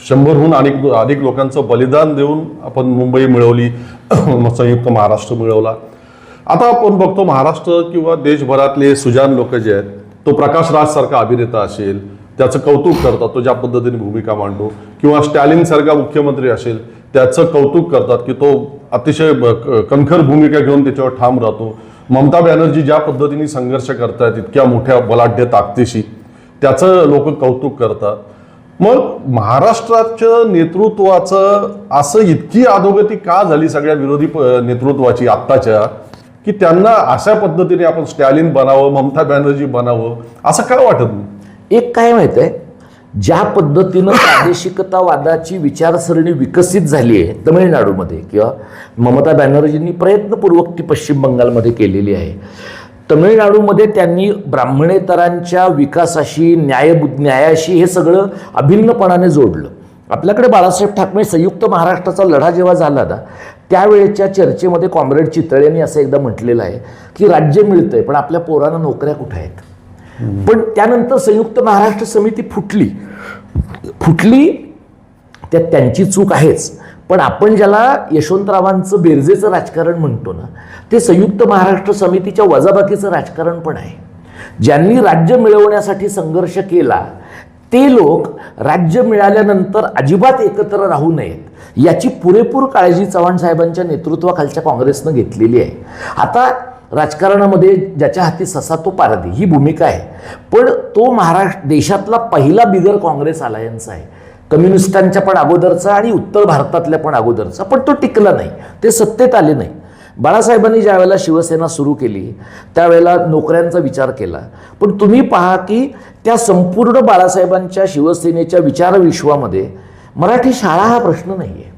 100हून अधिक लोकांचं बलिदान देऊन आपण मुंबई मिळवली, संयुक्त महाराष्ट्र मिळवला. आता आपण बघतो महाराष्ट्र किंवा देशभरातले सुजाण लोक जे आहेत, तो प्रकाश राज सारखा अभिनेता असेल त्याचं कौतुक करतात, तो ज्या पद्धतीने भूमिका मांडतो, किंवा स्टॅलिन सारखा मुख्यमंत्री असेल त्याचं कौतुक करतात की तो अतिशय कणखर भूमिका घेऊन त्याच्यावर ठाम राहतो. ममता बॅनर्जी ज्या पद्धतीने संघर्ष करतायत इतक्या मोठ्या बलाढ्य ताकदीशी, त्याचं लोक कौतुक करतात. मग महाराष्ट्राच्या नेतृत्वाचं असं इतकी अधोगती का झाली सगळ्या विरोधी नेतृत्वाची आत्ताच्या, की त्यांना अशा पद्धतीने आपण स्टॅलिन बनावं, ममता बॅनर्जी बनावं असं का वाटत नाही? एक काय माहित आहे, ज्या पद्धतीनं प्रादेशिकतावादाची विचारसरणी विकसित झाली आहे तमिळनाडूमध्ये, किंवा ममता बॅनर्जींनी प्रयत्नपूर्वक ती पश्चिम बंगालमध्ये केलेली आहे. तमिळनाडूमध्ये त्यांनी ब्राह्मणेतरांच्या विकासाशी, न्यायाशी हे सगळं अभिन्नपणाने जोडलं. आपल्याकडे बाळासाहेब ठाकरे संयुक्त महाराष्ट्राचा लढा जेव्हा झाला ना, त्यावेळेच्या चर्चेमध्ये कॉम्रेड चितळेंनी असं एकदा म्हटलेलं आहे की राज्य मिळतंय पण आपल्या पोरांना नोकऱ्या कुठे आहेत. पण त्यानंतर संयुक्त महाराष्ट्र समिती फुटली. त्यात त्यांची चूक आहेच, पण आपण ज्याला यशवंतरावांचं बेरजेचं राजकारण म्हणतो ना, ते संयुक्त महाराष्ट्र समितीच्या वजाबाकीचं राजकारण पण आहे. ज्यांनी राज्य मिळवण्यासाठी संघर्ष केला ते लोक राज्य मिळाल्यानंतर अजिबात एकत्र राहू नयेत याची पुरेपूर काळजी चव्हाण साहेबांच्या नेतृत्वाखालच्या काँग्रेसनं घेतलेली आहे. आता राजकारणामध्ये ज्याच्या हाती ससा तो पारधी ही भूमिका आहे, पण तो देशातला पहिला बिगर काँग्रेस अलायन्स आहे, कम्युनिस्टांच्या पण अगोदरचा आणि उत्तर भारतातल्या पण अगोदरचा, पण तो टिकला नाही, ते सत्तेत आले नाही. बाळासाहेबांनी ज्या वेळेला शिवसेना सुरू केली त्यावेळेला नोकऱ्यांचा विचार केला, पण तुम्ही पहा की त्या संपूर्ण बाळासाहेबांच्या शिवसेनेच्या विचारविश्वामध्ये मराठी शाळा हा प्रश्न नाही आहे.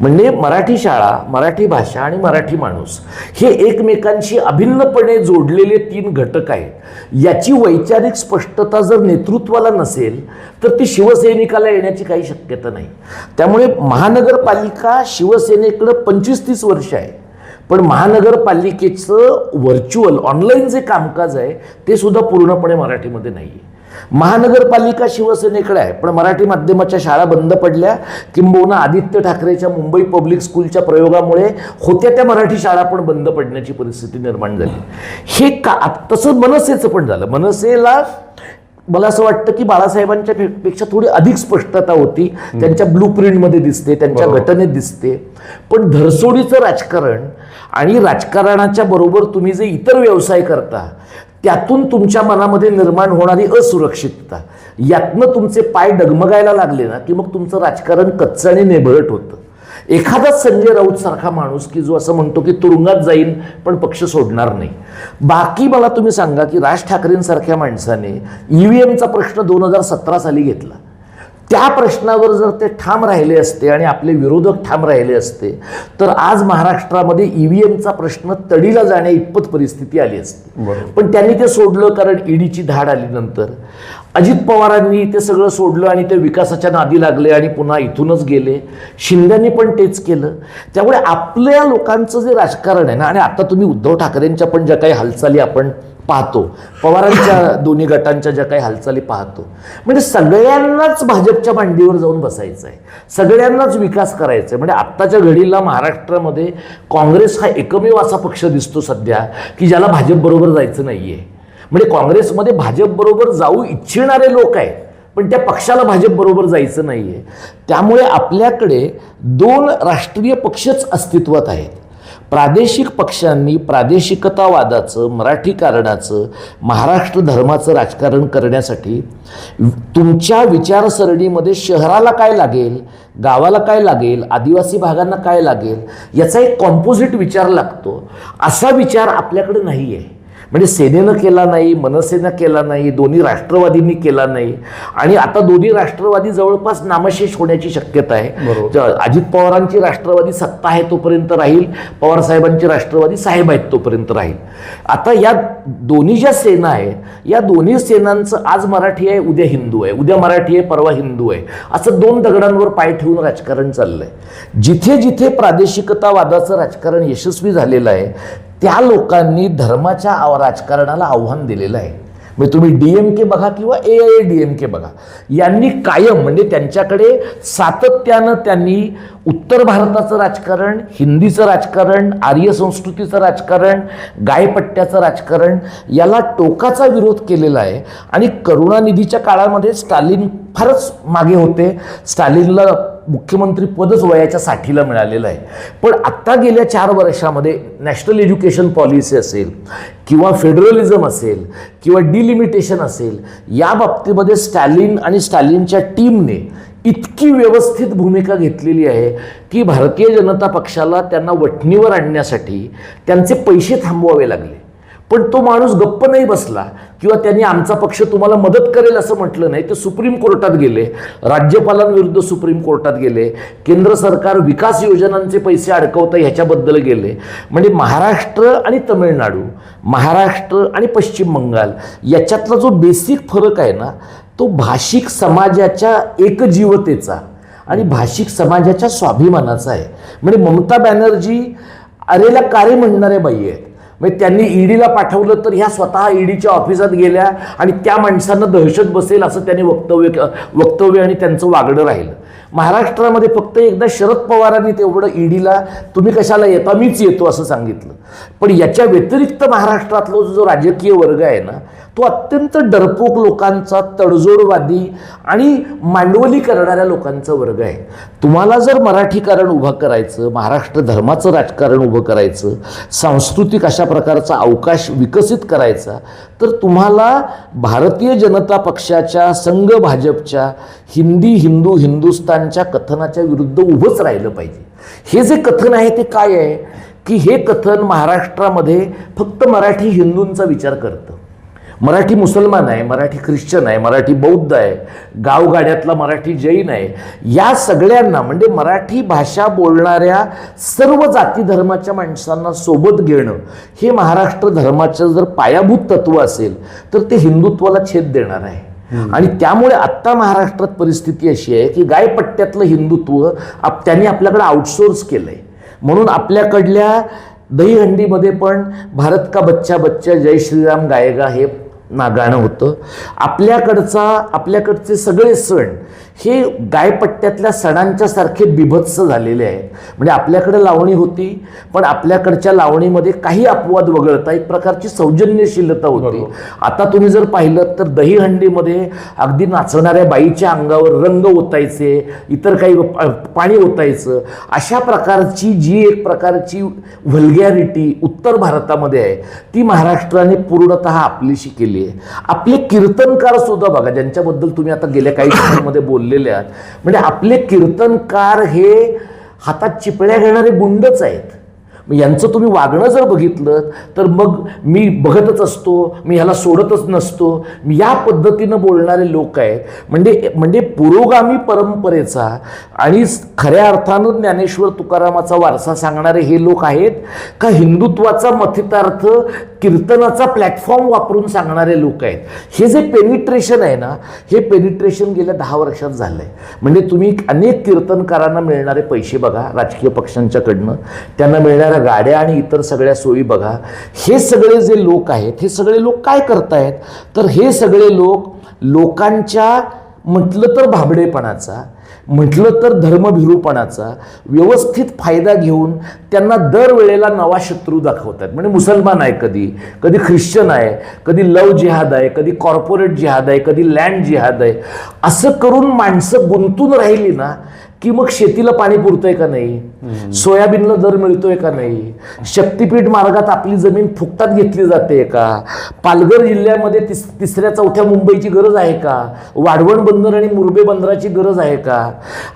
म्हणजे मराठी शाळा, मराठी भाषा आणि मराठी माणूस हे एकमेकांशी अभिन्नपणे जोडलेले 3 घटक आहेत. याची वैचारिक स्पष्टता जर नेतृत्वाला नसेल तर ती शिवसैनिकाला येण्याची काही शक्यता नाही. त्यामुळे महानगरपालिका शिवसेनेकडं 25-30 वर्ष आहे, पण महानगरपालिकेचं व्हर्च्युअल ऑनलाईन जे कामकाज आहे ते सुद्धा पूर्णपणे मराठीमध्ये नाही आहे. महानगरपालिका शिवसेनेकडे आहे, पण मराठी माध्यमाच्या शाळा बंद पडल्या, किंबहुना आदित्य ठाकरेच्या मुंबई पब्लिक स्कूलच्या प्रयोगामुळे होत्या त्या मराठी शाळा पण बंद पडण्याची परिस्थिती निर्माण झाली. हे का तसं मनसेचं पण झालं. मनसेला मला असं वाटतं की बाळासाहेबांच्या पेक्षा थोडी अधिक स्पष्टता होती, त्यांच्या ब्लूप्रिंटमध्ये दिसते, त्यांच्या घटनेत दिसते. पण धरसोडीचं राजकारण आणि राजकारणाच्या बरोबर तुम्ही जे इतर व्यवसाय करता त्यातून तुमच्या मनामध्ये निर्माण होणारी असुरक्षितता, यातनं तुमचे पाय डगमगायला लागले ना की मग तुमचं राजकारण कच्चं आणि नेभळट होतं. एखादाच संजय राऊत सारखा माणूस की जो असं म्हणतो की तुरुंगात जाईन पण पक्ष सोडणार नाही. बाकी मला तुम्ही सांगा की राज ठाकरेंसारख्या माणसाने EVMचा प्रश्न 2017 साली घेतला. त्या प्रश्नावर जर ते ठाम राहिले असते आणि आपले विरोधक ठाम राहिले असते तर आज महाराष्ट्रामध्ये EVMचा प्रश्न तडीला जाण्या इतपत परिस्थिती आली असते. पण त्यांनी ते सोडलं कारण ईडीची धाड आली. नंतर अजित पवारांनी ते सगळं सोडलं आणि ते विकासाच्या नादी लागले आणि पुन्हा इथूनच गेले. शिंदेनी पण तेच केलं. त्यामुळे आपल्या लोकांचं जे राजकारण आहे ना, आणि आता तुम्ही उद्धव ठाकरेंच्या पण ज्या काही हालचाली आपण पाहतो, पवारांच्या दोन्ही गटांच्या ज्या काही हालचाली पाहतो, म्हणजे सगळ्यांनाच भाजपच्या मांडीवर जाऊन बसायचं आहे, सगळ्यांनाच विकास करायचा आहे. म्हणजे आत्ताच्या घडीला महाराष्ट्रामध्ये काँग्रेस हा एकमेव असा पक्ष दिसतो सध्या की ज्याला भाजपबरोबर जायचं नाही आहे. म्हणजे काँग्रेसमध्ये भाजपबरोबर जाऊ इच्छिणारे लोक आहेत, पण त्या पक्षाला भाजपबरोबर जायचं नाही आहे. त्यामुळे आपल्याकडे 2 राष्ट्रीय पक्षच अस्तित्वात आहेत. प्रादेशिक पक्षांनी प्रादेशिकतावादाचं, मराठीकरणाचं, महाराष्ट्र धर्माचं राजकारण करण्यासाठी तुमच्या विचारसरणीमध्ये शहराला काय लागेल, गावाला काय लागेल, आदिवासी भागांना काय लागेल, याचा एक कॉम्पोजिट विचार लागतो. असा विचार आपल्याकडे नाही आहे. म्हणजे सेनेनं केला नाही, मनसेनं केला नाही, दोन्ही राष्ट्रवादींनी केला नाही, आणि आता दोन्ही राष्ट्रवादी जवळपास नामशेष होण्याची शक्यता आहे. अजित पवारांची राष्ट्रवादी सत्ता आहे तोपर्यंत राहील, पवारसाहेबांची राष्ट्रवादी साहेब आहेत तोपर्यंत राहील. आता या दोन्ही ज्या सेना आहेत, या दोन्ही सेनांचं आज मराठी आहे, उद्या हिंदू आहे, उद्या मराठी आहे, परवा हिंदू आहे, असं 2 दगडांवर पाय ठेवून राजकारण चाललंय. जिथे जिथे प्रादेशिकतावादाचं राजकारण यशस्वी झालेलं आहे त्या लोकांनी धर्माच्या राजकारणाला आव्हान दिलेलं आहे. म्हणजे तुम्ही DMK बघा किंवा AIADMK बघा, यांनी कायम म्हणजे त्यांच्याकडे सातत्यानं त्यांनी उत्तर भारताचं राजकारण, हिंदीचं राजकारण, आर्य संस्कृतीचं राजकारण, गायपट्ट्याचं राजकारण याला टोकाचा विरोध केलेला आहे. आणि करुणानिधीच्या काळामध्ये स्टालिन फारच मागे होते, स्टालिनला मुख्यमंत्री पदच वयाच्या 60ला मिळालेलं आहे. पण आत्ता गेल्या 4 वर्षामध्ये नॅशनल एज्युकेशन पॉलिसी असेल किंवा फेडरलिझम असेल किंवा डिलिमिटेशन असेल, या बाबतीमध्ये स्टॅलिन आणि स्टॅलिनच्या टीमने इतकी व्यवस्थित भूमिका घेतलेली आहे की भारतीय जनता पक्षाला त्यांना वठणीवर आणण्यासाठी त्यांचे पैसे थांबवावे लागले. पण तो माणूस गप्प नाही बसला किंवा त्यांनी आमचा पक्ष तुम्हाला मदत करेल असं म्हटलं नाही. ते सुप्रीम कोर्टात गेले, राज्यपालांविरुद्ध सुप्रीम कोर्टात गेले, केंद्र सरकार विकास योजनांचे पैसे अडकवतं ह्याच्याबद्दल गेले. म्हणजे महाराष्ट्र आणि तमिळनाडू, महाराष्ट्र आणि पश्चिम बंगाल याच्यातला जो बेसिक फरक आहे ना, तो भाषिक समाजाच्या एकजीवतेचा आणि भाषिक समाजाच्या स्वाभिमानाचा आहे. म्हणजे ममता बॅनर्जी अरेला कारे म्हणणारे बाई आहेत. म्हणजे त्यांनी ईडीला पाठवलं तर ह्या स्वतः ईडीच्या ऑफिसात गेल्या आणि त्या माणसांना दहशत बसेल असं त्यांनी वक्तव्य आणि त्यांचं वागणं राहिलं. महाराष्ट्रामध्ये फक्त एकदा शरद पवारांनी तेवढं ईडीला तुम्ही कशाला येता, मीच येतो असं सांगितलं. पण याच्या व्यतिरिक्त महाराष्ट्रातला जो राजकीय वर्ग आहे ना, तो अत्यंत डरपोक लोकांचा, तडजोडवादी आणि मांडवली करणाऱ्या लोकांचा वर्ग आहे. तुम्हाला जर मराठीकरण उभं करायचं, महाराष्ट्र धर्माचं राजकारण उभं करायचं, सांस्कृतिक अशा प्रकारचा अवकाश विकसित करायचा, तर तुम्हाला भारतीय जनता पक्षाच्या, संघ भाजपच्या हिंदी, हिंदू, हिंदुस्तानच्या कथनाच्या विरुद्ध उभंच राहिलं पाहिजे. हे जे कथन आहे ते काय आहे की हे कथन महाराष्ट्रामध्ये फक्त मराठी हिंदूंचा विचार करतं. मराठी मुसलमान आहे, मराठी ख्रिश्चन आहे, मराठी बौद्ध आहे, गावगाड्यातला मराठी जैन आहे, या सगळ्यांना म्हणजे मराठी भाषा बोलणाऱ्या सर्व जाती धर्माच्या माणसांना सोबत घेणं हे महाराष्ट्र धर्माचं जर पायाभूत तत्व असेल तर ते हिंदुत्वाला छेद देणार आहे. आणि त्यामुळे आत्ता महाराष्ट्रात परिस्थिती अशी आहे की गायपट्ट्यातलं हिंदुत्व त्यांनी आपल्याकडे आउटसोर्स केलंय. म्हणून आपल्याकडल्या दहीहंडीमध्ये पण भारत का बच्चा बच्चा जय श्रीराम गायेगा हे गाणं होतं. आपल्याकडचे सगळे सण हे गायपट्ट्यातल्या सणांच्या सारखे बिभत्स झालेले आहेत. म्हणजे आपल्याकडे लावणी होती, पण आपल्याकडच्या लावणीमध्ये काही अपवाद वगळता एक प्रकारची सौजन्यशीलता होती. आता तुम्ही जर पाहिलं तर दहीहंडीमध्ये अगदी नाचणाऱ्या बाईच्या अंगावर रंग ओतायचे, इतर काही पाणी ओतायचं, अशा प्रकारची जी एक प्रकारची व्हल्गॅरिटी उत्तर भारतामध्ये आहे ती महाराष्ट्राने पूर्णतः आपलीशी केली आहे. आपले कीर्तनकार सुद्धा बघा, ज्यांच्याबद्दल तुम्ही आता गेल्या काही दिवसांमध्ये बोललेले आहात, म्हणजे आपले कीर्तनकार हे हातात चिपळ्या घेणारे गुंडच आहेत. यांचं तुम्ही वागणं जर बघितलं तर मग मी बघतच असतो, मी ह्याला सोडतच नसतो, या पद्धतीनं बोलणारे लोक आहेत. म्हणजे पुरोगामी परंपरेचा आणि खऱ्या अर्थानं ज्ञानेश्वर तुकारामाचा वारसा सांगणारे हे लोक आहेत का हिंदुत्वाचा मथितार्थ कीर्तनाचा प्लॅटफॉर्म वापरून सांगणारे लोक आहेत? हे जे पेनिट्रेशन आहे ना, हे पेनिट्रेशन गेल्या 10 वर्षात झालं आहे. म्हणजे तुम्ही अनेक कीर्तनकारांना मिळणारे पैसे बघा राजकीय पक्षांच्याकडनं, त्यांना मिळणाऱ्या येणाऱ्या गाड्या आणि इतर सगळ्या सोयी बघा. हे सगळे जे लोक आहेत, हे सगळे लोक काय करतायत, तर हे सगळे लोक लोकांच्या म्हटलं तर भाबडेपणाचा, म्हटलं तर धर्मभिरूपणाचा व्यवस्थित फायदा घेऊन त्यांना दरवेळेला नवा शत्रू दाखवतात. म्हणजे मुसलमान आहे, कधी कधी ख्रिश्चन आहे, कधी लव जिहाद आहे, कधी कॉर्पोरेट जिहाद आहे, कधी लँड जिहाद आहे. असं करून माणसं गुंतून राहिली ना की मग शेतीला पाणी पुरतंय का नाही, सोयाबीनला दर मिळतोय का नाही, शक्तीपीठ मार्गात आपली जमीन फुकटात घेतली जाते का, पालघर जिल्ह्यामध्ये तिसऱ्या चौथ्या मुंबईची गरज आहे का, वाढवण बंदर आणि मुरबे बंदराची गरज आहे का,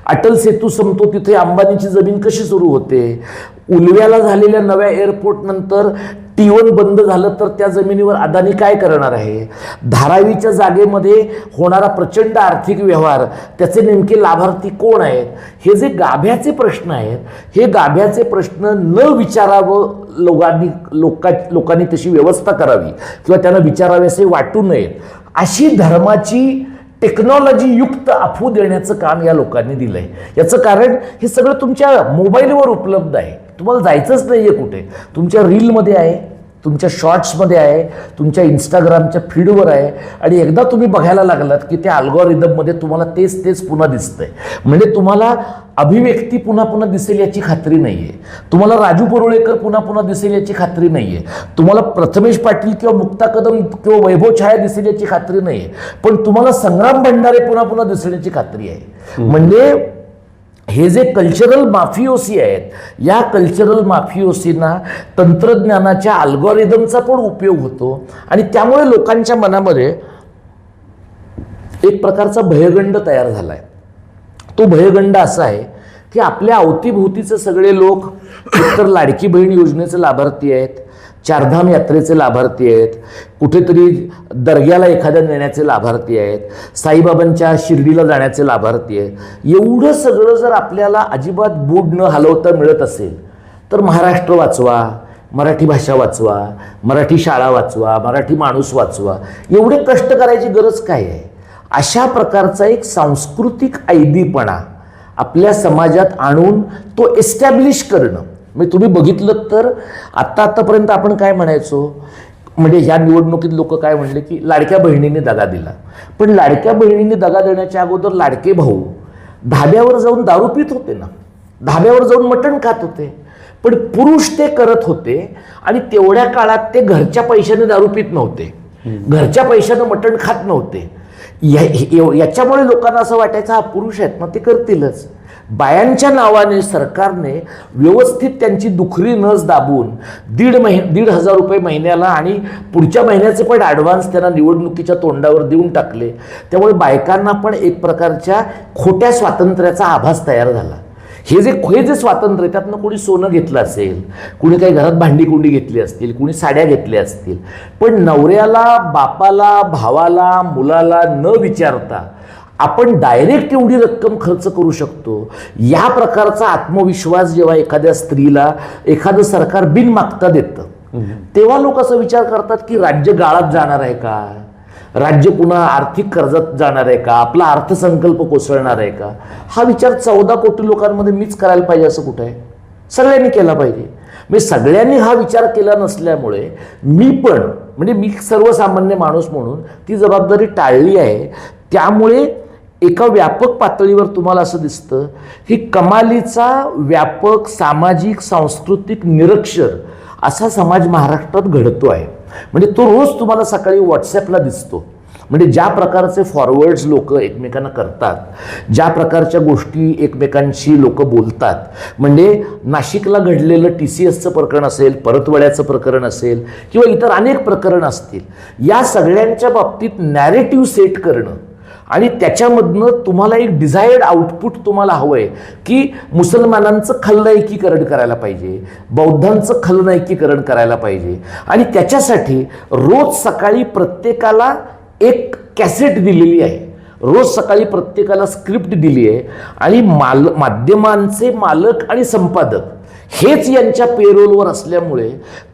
अटल सेतू संपतो तिथे अंबानीची जमीन कशी सुरू होते, उलव्याला झालेल्या नव्या एअरपोर्ट नंतर T1 बंद झालं तर त्या जमिनीवर अदानी काय करणार आहे, धारावीच्या जागेमध्ये होणारा प्रचंड आर्थिक व्यवहार त्याचे नेमके लाभार्थी कोण आहेत, हे जे गाभ्याचे प्रश्न आहेत, हे गाभ्याचे प्रश्न न विचारावं लोकांनी तशी व्यवस्था करावी किंवा त्यांना विचारावे असे वाटू नयेत अशी धर्माची टेक्नॉलॉजी युक्त अफू देण्याचं काम या लोकांनी दिलंय. याचं कारण हे सगळं तुमच्या मोबाईलवर उपलब्ध आहे. तुम्हाला जायचंच नाहीये कुठे, तुमच्या रीलमध्ये आहे, तुमच्या शॉर्ट्समध्ये आहे, तुमच्या इंस्टाग्रामच्या फीडवर आहे. आणि एकदा तुम्ही बघायला लागलात की त्या अल्गोरिदममध्ये तुम्हाला तेच तेच पुन्हा दिसतंय. म्हणजे तुम्हाला अभिव्यक्ती पुन्हा पुन्हा दिसेल याची खात्री नाहीये, तुम्हाला राजू परुळेकर पुन्हा पुन्हा दिसेल याची खात्री नाहीये, तुम्हाला प्रथमेश पाटील किंवा मुक्ता कदम किंवा वैभव छाया दिसेल याची खात्री नाहीये, पण तुम्हाला संग्राम भंडारे पुन्हा पुन्हा दिसण्याची खात्री आहे. म्हणजे हे जे कल्चरल माफियोसी आहेत, या कल्चरल माफियोसींना तंत्रज्ञानाच्या अल्गोरिदमचा पण उपयोग होतो आणि त्यामुळे लोकांच्या मनामध्ये एक प्रकारचा भयगंड तयार झाला आहे. तो भयगंड असा आहे की आपल्या अवतीभोवतीचे सगळे लोक एकतर लाडकी बहीण योजनेचे लाभार्थी आहेत, चारधाम यात्रेचे लाभार्थी आहेत, कुठेतरी दर्ग्याला एखाद्या नेण्याचे लाभार्थी आहेत, साईबाबांच्या शिर्डीला जाण्याचे लाभार्थी आहेत. एवढं सगळं जर आपल्याला अजिबात बूड न हलवता मिळत असेल तर महाराष्ट्र वाचवा, मराठी भाषा वाचवा, मराठी शाळा वाचवा, मराठी माणूस वाचवा, एवढे कष्ट करायची गरज काय आहे. अशा प्रकारचा एक सांस्कृतिक ऐदीपणा आपल्या समाजात आणून तो एस्टॅब्लिश करणं. म्हणजे तुम्ही बघितलं तर आतापर्यंत आपण काय म्हणायचो, म्हणजे ह्या निवडणुकीत लोक काय म्हणले की लाडक्या बहिणींनी दगा दिला. पण लाडक्या बहिणींनी दगा देण्याच्या अगोदर लाडके भाऊ धाब्यावर जाऊन दारू पित होते ना, धाब्यावर जाऊन मटण खात होते. पण पुरुष ते करत होते आणि तेवढ्या काळात ते घरच्या पैशाने दारू पित नव्हते, घरच्या पैशाने मटण खात नव्हते. याच्यामुळे लोकांना असं वाटायचं हा पुरुष आहेत ना, ते करतीलच. बायांच्या नावाने सरकारने व्यवस्थित त्यांची दुखरी नस दाबून 1,500 रुपये महिन्याला आणि पुढच्या महिन्याचे पण ॲडव्हान्स त्यांना निवडणुकीच्या तोंडावर देऊन टाकले. त्यामुळे बायकांना पण एक प्रकारच्या खोट्या स्वातंत्र्याचा आभास तयार झाला. हे जे स्वातंत्र्य, त्यातनं कोणी सोनं घेतलं असेल, कुणी काही घरात भांडी कुंडी घेतली असतील, कुणी साड्या घेतल्या असतील, पण नवऱ्याला, बापाला, भावाला, मुलाला न विचारता आपण डायरेक्ट एवढी रक्कम खर्च करू शकतो, या प्रकारचा आत्मविश्वास जेव्हा एखाद्या स्त्रीला एखादं सरकार बिन मागता देतं, तेव्हा लोक असं विचार करतात की राज्य गाळात जाणार आहे का, राज्य पुन्हा आर्थिक कर्जात जाणार आहे का, आपला अर्थसंकल्प कोसळणार आहे का. हा विचार 14 कोटी लोकांमध्ये मीच करायला पाहिजे असं कुठं आहे, सगळ्यांनी केला पाहिजे. म्हणजे सगळ्यांनी हा विचार केला नसल्यामुळे मी पण, म्हणजे मी सर्वसामान्य माणूस म्हणून ती जबाबदारी टाळली आहे. त्यामुळे एका व्यापक पातळीवर तुम्हाला असं दिसतं की कमालीचा व्यापक सामाजिक सांस्कृतिक निरक्षर असा समाज महाराष्ट्रात घडतो आहे. म्हणजे तो रोज तुम्हाला सकाळी व्हॉट्सॲपला दिसतो. म्हणजे ज्या प्रकारचे फॉरवर्ड्स लोक एकमेकांना करतात, ज्या प्रकारच्या गोष्टी एकमेकांशी लोक बोलतात, म्हणजे नाशिकला घडलेलं TCSचं प्रकरण असेल, परतवाड्याचं प्रकरण असेल किंवा इतर अनेक प्रकरण असतील, या सगळ्यांच्या बाबतीत नॅरेटिव्ह सेट करणं आणि त्याच्यामधनं तुम्हाला एक डिझायर्ड आउटपुट तुम्हाला हवं आहे की मुसलमानांचं खलनायकीकरण करायला पाहिजे, बौद्धांचं खलनायकीकरण करायला पाहिजे. आणि त्याच्यासाठी रोज सकाळी प्रत्येकाला एक कॅसेट दिलेली आहे, रोज सकाळी प्रत्येकाला स्क्रिप्ट दिली आहे आणि माध्यमांचे मालक आणि संपादक हेच यांच्या पेरोलवर असल्यामुळे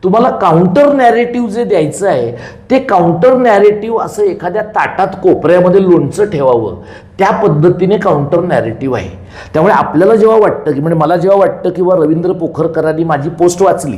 तुम्हाला काउंटर नॅरेटिव्ह जे द्यायचं आहे ते काउंटर नॅरेटिव्ह असं एखाद्या ताटात कोपऱ्यामध्ये लोणचं ठेवावं, त्या पद्धतीने काउंटर नॅरेटिव्ह आहे. त्यामुळे आपल्याला जेव्हा वाटतं की म्हणजे मला जेव्हा वाटतं किंवा रवींद्र पोखरकरांनी माझी पोस्ट वाचली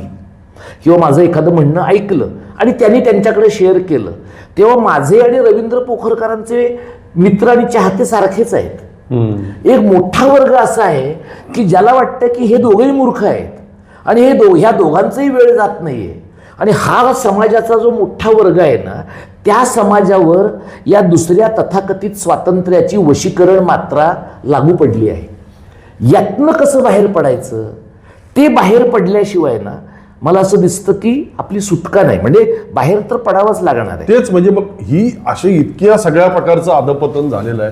किंवा माझं एखादं म्हणणं ऐकलं आणि त्यांनी त्यांच्याकडे शेअर केलं, तेव्हा माझे आणि रवींद्र पोखरकरांचे मित्र आणि चाहते सारखेच आहेत. एक मोठा वर्ग असा आहे की ज्याला वाटतं की हे दोघेही मूर्ख आहेत आणि ह्या दोघांचाही वेळ जात नाहीये. आणि हा समाजाचा जो मोठा वर्ग आहे ना, त्या समाजावर या दुसऱ्या तथाकथित स्वातंत्र्याची वशीकरण मात्रा लागू पडली आहे. यातनं कसं बाहेर पडायचं, ते बाहेर पडल्याशिवाय ना मला असं दिसतं की आपली सुटका नाही. म्हणजे बाहेर तर पडावंच लागणार आहे. तेच म्हणजे मग ही अशी इतक्या सगळ्या प्रकारचं अधपतन झालेलं आहे,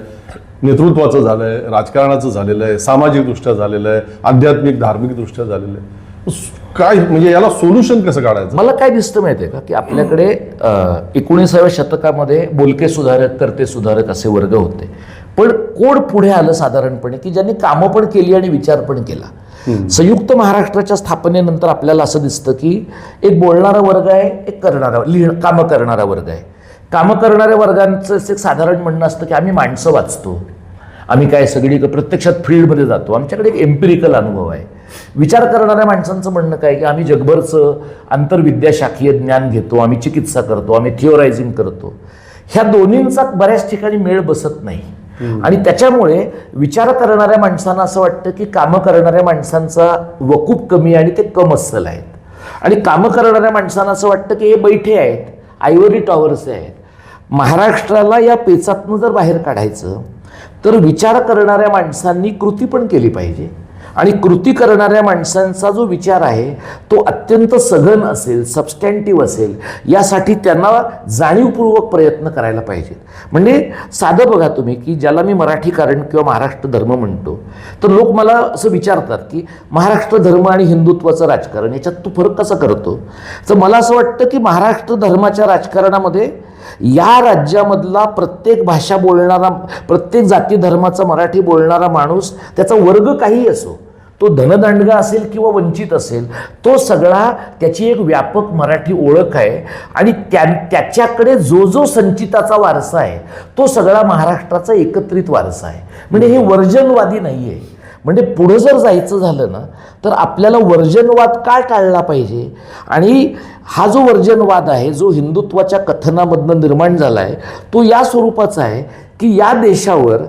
नेतृत्वाचं झालंय, राजकारणाचं झालेलं आहे, सामाजिकदृष्ट्या झालेलं आहे, आध्यात्मिक धार्मिकदृष्ट्या झालेलं आहे. काय म्हणजे याला सोल्युशन कसं काढायचं? मला काय दिसतं माहिती आहे का की आपल्याकडे 19व्या शतकामध्ये बोलके सुधारक, करते सुधारक असे वर्ग होते. पण कोण पुढे आलं साधारणपणे की ज्यांनी कामं पण केली आणि विचार पण केला. संयुक्त महाराष्ट्राच्या स्थापनेनंतर आपल्याला असं दिसतं की एक बोलणारा वर्ग आहे, एक कामं करणारा वर्ग आहे. कामं करणाऱ्या वर्गांचं एक साधारण म्हणणं असतं की आम्ही माणसं वाचतो, आम्ही काय सगळी प्रत्यक्षात फील्डमध्ये जातो, आमच्याकडे एक एम्पिरिकल अनुभव आहे. विचार करणाऱ्या माणसांचं म्हणणं काय की आम्ही जगभरचं आंतरविद्याशाखीय ज्ञान घेतो, आम्ही चिकित्सा करतो, आम्ही थिओरायझिंग करतो. ह्या दोन्हींचा बऱ्याच ठिकाणी मेळ बसत नाही. आणि त्याच्यामुळे विचार करणाऱ्या माणसांना असं वाटतं की कामं करणाऱ्या माणसांचा वकूफ कमी आणि ते कम अस्सल आहेत. आणि कामं करणाऱ्या माणसांना असं वाटतं की हे बैठे आहेत, आयव्हरी टॉवर्स आहेत. महाराष्ट्राला या पेचातनं जर बाहेर काढायचं तर विचार करणाऱ्या माणसांनी कृती पण केली पाहिजे. आणि कृती करणाऱ्या माणसांचा जो विचार आहे तो अत्यंत सघन असेल, सबस्टँटिव्ह असेल, यासाठी त्यांना जाणीवपूर्वक प्रयत्न करायला पाहिजेत. म्हणजे साधं बघा तुम्ही की ज्याला मी मराठी कारण किंवा महाराष्ट्र धर्म म्हणतो, तर लोक मला असं विचारतात की महाराष्ट्र धर्म आणि हिंदुत्वाचं राजकारण याच्यात तू फरक कसा करतो. तर मला असं वाटतं की महाराष्ट्र धर्माच्या राजकारणामध्ये या राज्यामधला प्रत्येक भाषा बोलणारा, प्रत्येक जाती धर्माचा मराठी बोलणारा माणूस, त्याचा वर्ग काही असो, तो धनदांडगा असेल किंवा वंचित असेल, तो सगळा त्याची एक व्यापक मराठी ओळख आहे. आणि त्याच्याकडे जो जो संचिताचा वारसा आहे तो सगळा महाराष्ट्राचा एकत्रित वारसा आहे. म्हणजे हे वर्जनवादी नाही आहे. म्हणजे पुढं जर जायचं झालं ना तर आपल्याला वर्जनवाद का टाळला पाहिजे. आणि हा जो वर्जनवाद आहे, जो हिंदुत्वाच्या कथनामधनं निर्माण झाला आहे, तो या स्वरूपाचा आहे की या देशावर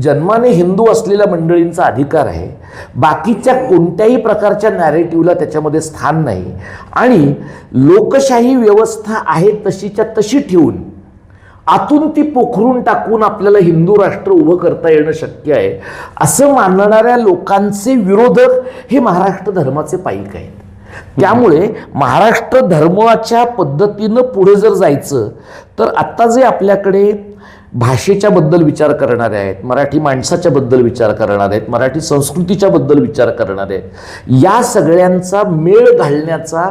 जन्माने हिंदू असलेल्या मंडळींचा अधिकार आहे. बाकीच्या कोणत्याही प्रकारच्या नॅरेटिव्हला त्याच्यामध्ये स्थान नाही. आणि लोकशाही व्यवस्था आहे तशीच्या तशी ठेवून आतून ती पोखरून टाकून आपल्याला हिंदू राष्ट्र उभं करता येणं शक्य आहे असं मानणाऱ्या लोकांचे विरोधक हे महाराष्ट्र धर्माचे पाईक आहेत. त्यामुळे महाराष्ट्र धर्माच्या पद्धतीनं पुढे जर जायचं तर आत्ता जे आपल्याकडे भाषेच्या बद्दल विचार करणारे आहेत, मराठी माणसाच्या बद्दल विचार करणारे आहेत, मराठी संस्कृतीच्या बद्दल विचार करणारे आहेत, या सगळ्यांचा मेळ घालण्याचा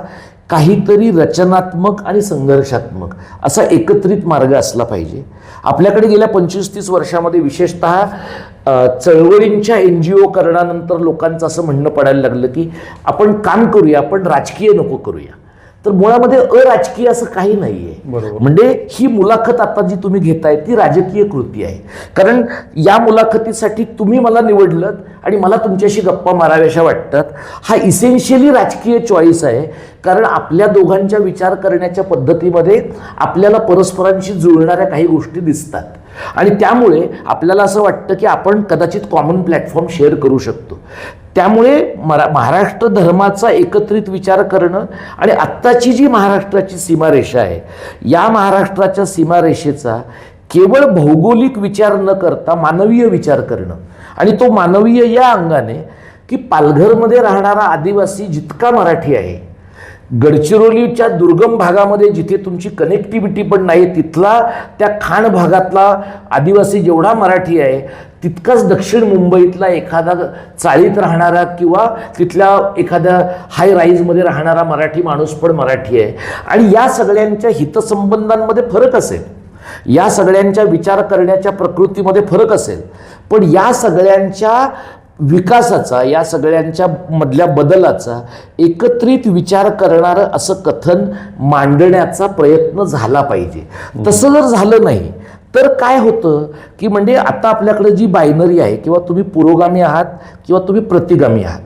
काहीतरी रचनात्मक आणि संघर्षात्मक असा एकत्रित मार्ग असला पाहिजे. आपल्याकडे गेल्या 25-30 वर्षामध्ये विशेषतः चळवळींच्या NGO करणानंतर लोकांचं असं म्हणणं पडायला लागलं की आपण काम करूया, पण राजकीय नको करूया. तर मुळामध्ये अराजकीय असं काही नाही आहे. म्हणजे ही मुलाखत आता जी तुम्ही घेताय ती राजकीय कृती आहे. कारण या मुलाखतीसाठी तुम्ही मला निवडलं आणि मला तुमच्याशी गप्पा माराव्याशा वाटतात. हा इसेन्शियली राजकीय चॉईस आहे. कारण आपल्या दोघांच्या विचार करण्याच्या पद्धतीमध्ये आपल्याला परस्परांशी जुळणाऱ्या काही गोष्टी दिसतात. आणि त्यामुळे आपल्याला असं वाटतं की आपण कदाचित कॉमन प्लॅटफॉर्म शेअर करू शकतो. त्यामुळे महाराष्ट्र धर्माचा एकत्रित विचार करणं आणि आत्ताची जी महाराष्ट्राची सीमारेषा आहे, या महाराष्ट्राच्या सीमारेषेचा केवळ भौगोलिक विचार न करता मानवीय विचार करणं. आणि तो मानवीय या अंगाने की पालघरमध्ये राहणारा आदिवासी जितका मराठी आहे, गडचिरोलीच्या दुर्गम भागामध्ये जिथे तुमची कनेक्टिव्हिटी पण नाही तिथला त्या खाण भागातला आदिवासी जेवढा मराठी आहे, तितकाच दक्षिण मुंबईतला एखादा चाळीत राहणारा किंवा तिथल्या एखाद्या हाय राईजमध्ये राहणारा मराठी माणूस पण मराठी आहे. आणि या सगळ्यांच्या हितसंबंधांमध्ये फरक असेल, या सगळ्यांच्या विचार करण्याच्या प्रकृतीमध्ये फरक असेल, पण या सगळ्यांच्या विकासाचा, या सगळ्यांच्या मधल्या बदलाचा एकत्रित विचार करणारं असं कथन मांडण्याचा प्रयत्न झाला पाहिजे. तसं जर झालं नाही तर काय होतं की म्हणजे आता आपल्याकडे जी बायनरी आहे, किंवा तुम्ही पुरोगामी आहात किंवा तुम्ही प्रतिगामी आहात,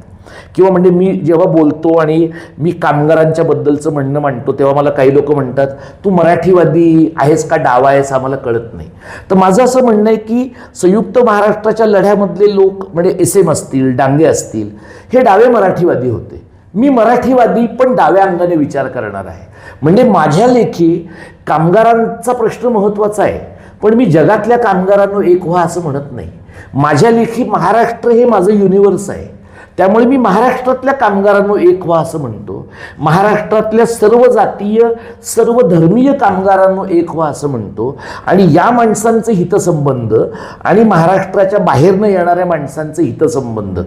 किंवा म्हणजे मी जेव्हा बोलतो आणि मी कामगारांच्या बद्दलचं म्हणणं मांडतो तेव्हा मला काही लोक म्हणतात तू मराठीवादी आहेस का डावा आहेस आम्हाला कळत नाही. तर माझं असं म्हणणं आहे की संयुक्त महाराष्ट्राच्या लढ्यामधले लोक म्हणजे SM असतील, डांगे असतील, हे डावे मराठीवादी होते. मी मराठीवादी पण डाव्या अंगाने विचार करणार आहे. म्हणजे माझ्या लेखी कामगारांचा प्रश्न महत्त्वाचा आहे, पण मी जगातल्या कामगारांनो एक व्हा असं म्हणत नाही. माझ्या लेखी महाराष्ट्र हे माझं युनिव्हर्स आहे, त्यामुळे मी महाराष्ट्रातल्या कामगारांनो एक व्हा असं म्हणतो. महाराष्ट्रातल्या सर्व जातीय, सर्व धर्मीय कामगारांनो एक व्हा असं म्हणतो. आणि या माणसांचे हितसंबंध आणि महाराष्ट्राच्या बाहेरनं येणाऱ्या माणसांचे हितसंबंध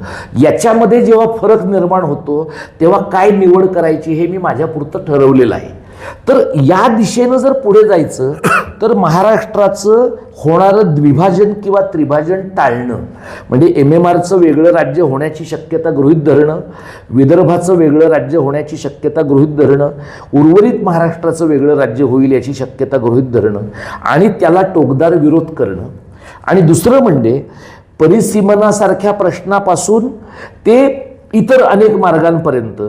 याच्यामध्ये जेव्हा फरक निर्माण होतो तेव्हा काय निवड करायची हे मी माझ्यापुरतं ठरवलेलं आहे. तर या दिशेनं जर पुढे जायचं तर महाराष्ट्राचं होणारं द्विभाजन किंवा त्रिभाजन टाळणं, म्हणजे MMRचं वेगळं राज्य होण्याची शक्यता गृहीत धरणं, विदर्भाचं वेगळं राज्य होण्याची शक्यता गृहीत धरणं, उर्वरित महाराष्ट्राचं वेगळं राज्य होईल याची शक्यता गृहीत धरणं आणि त्याला टोकदार विरोध करणं. आणि दुसरं म्हणजे परिसीमनासारख्या प्रश्नापासून ते इतर अनेक मार्गांपर्यंत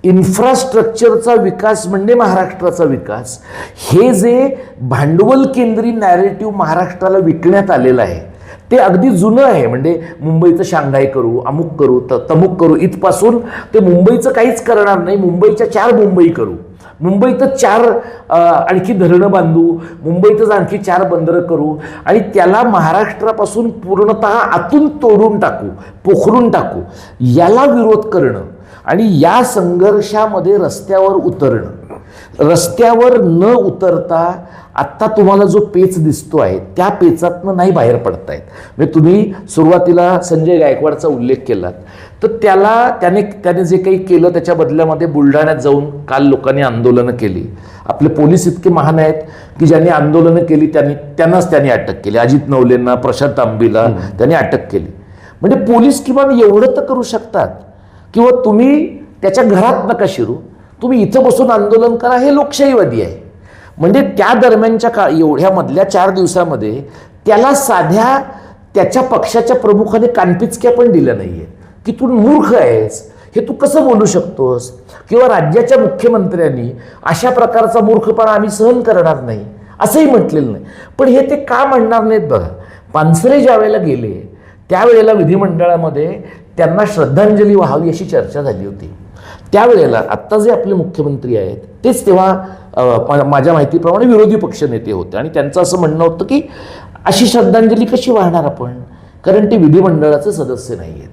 इन्फ्रास्ट्रक्चरचा विकास म्हणजे महाराष्ट्राचा विकास, हे जे भांडवल केंद्री नॅरेटिव्ह महाराष्ट्राला विकण्यात आलेलं आहे ते अगदी जुनं आहे. म्हणजे मुंबईचं शांघाय करू, अमुक करू, तमुक करू, इथपासून ते मुंबईचं काहीच करणार नाही, मुंबईच्या 4 मुंबई करू, मुंबईतच 4 आणखी धरणं बांधू, मुंबईतच आणखी 4 बंदरं करू आणि त्याला महाराष्ट्रापासून पूर्णतः आतून तोडून टाकू, पोखरून टाकू, याला विरोध करणं आणि या संघर्षामध्ये रस्त्यावर उतरणं. रस्त्यावर न उतरता आत्ता तुम्हाला जो पेच दिसतो आहे त्या पेचातनं नाही बाहेर पडतायत. म्हणजे तुम्ही सुरुवातीला संजय गायकवाडचा उल्लेख केलात, तर त्याने जे काही केलं त्याच्या बदल्यामध्ये बुलढाण्यात जाऊन काल लोकांनी आंदोलनं केली. आपले पोलीस इतके महान आहेत की ज्यांनी आंदोलनं केली त्यांनाच त्यांनी अटक केली. अजित नवलेंना, प्रशांत आंबीला त्यांनी अटक केली. म्हणजे पोलीस किमान एवढं तर करू शकतात, किंवा तुम्ही त्याच्या घरात नका शिरू, तुम्ही इथं बसून आंदोलन करा, हे लोकशाहीवादी आहे. म्हणजे त्या दरम्यानच्या एवढ्या मधल्या 4 दिवसामध्ये त्याला साध्या त्याच्या पक्षाच्या प्रमुखाने कानपिचक्या पण दिल्या नाहीये की तू मूर्ख आहेस, हे तू कसं बोलू शकतोस, किंवा राज्याच्या मुख्यमंत्र्यांनी अशा प्रकारचा मूर्खपणा आम्ही सहन करणार नाही असंही म्हटलेलं नाही. पण हे ते का म्हणणार नाहीत बघा. पानसरे ज्या वेळेला गेले त्यावेळेला विधिमंडळामध्ये त्यांना श्रद्धांजली व्हावी अशी चर्चा झाली होती. त्यावेळेला आत्ता जे आपले मुख्यमंत्री आहेत तेच तेव्हा माझ्या माहितीप्रमाणे विरोधी पक्षनेते होते आणि त्यांचं असं म्हणणं होतं की अशी श्रद्धांजली कशी वाहणार आपण, कारण ते विधिमंडळाचे सदस्य नाही आहेत.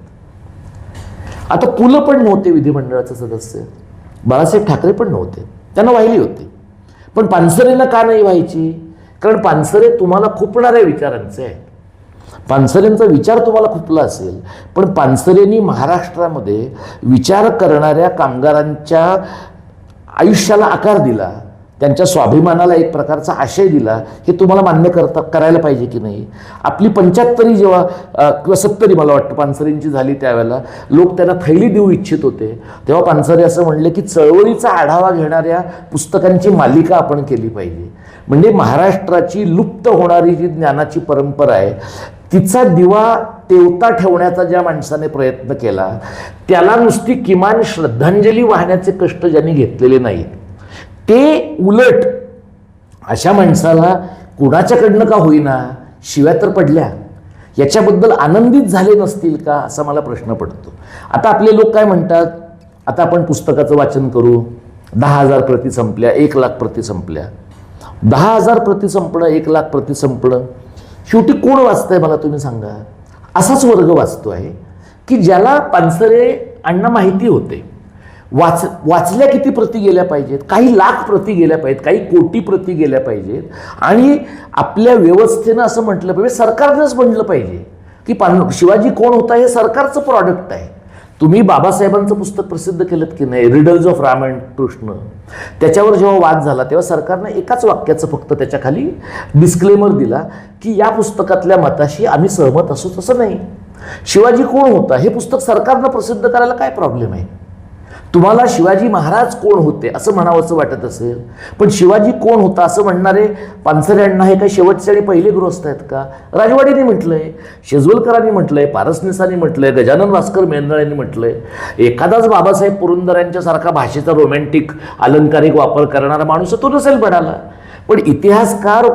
आता पुलं पण नव्हते विधिमंडळाचे सदस्य, बाळासाहेब ठाकरे पण नव्हते, त्यांना वाहिली होती. पण पानसरेंना का नाही व्हायची, कारण पानसरे तुम्हाला खुपणाऱ्या विचारांचे आहेत. पानसरेंचा विचार तुम्हाला खुपला असेल, पण पानसरेंनी महाराष्ट्रामध्ये विचार करणाऱ्या कामगारांच्या आयुष्याला आकार दिला, त्यांच्या स्वाभिमानाला एक प्रकारचा आशय दिला, हे तुम्हाला मान्य करायला पाहिजे की नाही. आपली 75 जेव्हा किंवा 70 मला वाटतं पानसरेंची झाली त्यावेळेला लोक त्यांना थैली देऊ इच्छित होते, तेव्हा पानसरे असं म्हणले की चळवळीचा आढावा घेणाऱ्या पुस्तकांची मालिका आपण केली पाहिजे. म्हणजे महाराष्ट्राची लुप्त होणारी जी ज्ञानाची परंपरा आहे तिचा दिवा तेवता ठेवण्याचा ज्या माणसाने प्रयत्न केला त्याला नुसती किमान श्रद्धांजली वाहण्याचे कष्ट ज्यांनी घेतलेले नाहीत, ते उलट अशा माणसाला कुणाच्याकडनं का होईना शिव्या तर पडल्या, याच्याबद्दल आनंदित झाले नसतील का असा मला प्रश्न पडतो. आता आपले लोक काय म्हणतात, आता आपण पुस्तकाचं वाचन करू, 10,000 प्रती संपल्या, 1,00,000 प्रती संपल्या. 10,000 प्रती संपणं, 1,00,000 प्रती संपणं, शेवटी कोण वाचतंय मला तुम्ही सांगा. असाच वर्ग वाचतो आहे की ज्याला पानसरे अण्णा माहिती होते, वाचल्या किती प्रती गेल्या पाहिजेत, काही लाख प्रती गेल्या पाहिजेत, काही कोटी प्रती गेल्या पाहिजेत. आणि आपल्या व्यवस्थेनं असं म्हटलं पाहिजे, सरकारनंच म्हटलं पाहिजे की शिवाजी कोण होता हे सरकारचं प्रॉडक्ट आहे. तुम्ही बाबासाहेबांचं पुस्तक प्रसिद्ध केलं की नाही, riddles of Ram and Krishna, त्याच्यावर जेव्हा वाद झाला तेव्हा सरकारनं एकाच वाक्याचं फक्त त्याच्या खाली डिस्क्लेमर दिला की या पुस्तकातल्या मताशी आम्ही सहमत असू. तसं नाही, शिवाजी कोण होता हे पुस्तक सरकारनं प्रसिद्ध करायला काय प्रॉब्लेम आहे? तुम्हाला शिवाजी महाराज कोण होते असं म्हणावंसं वाटत असेल, पण शिवाजी कोण होता असं म्हणणारे पानसरे अण्णा हे काही शेवटचे आणि पहिले गृहस्थ आहेत का? राजवाडीने म्हटलंय, शेजवलकरांनी म्हटलंय, पारसनिसांनी म्हटलंय, गजानन भास्कर मेहेंदळेंनी म्हटलंय. एखादाच बाबासाहेब पुरंदरांच्या सारखा भाषेचा रोमॅन्टिक अलंकारिक वापर करणारा माणूस तो नसेल म्हणाला. पण इतिहासकार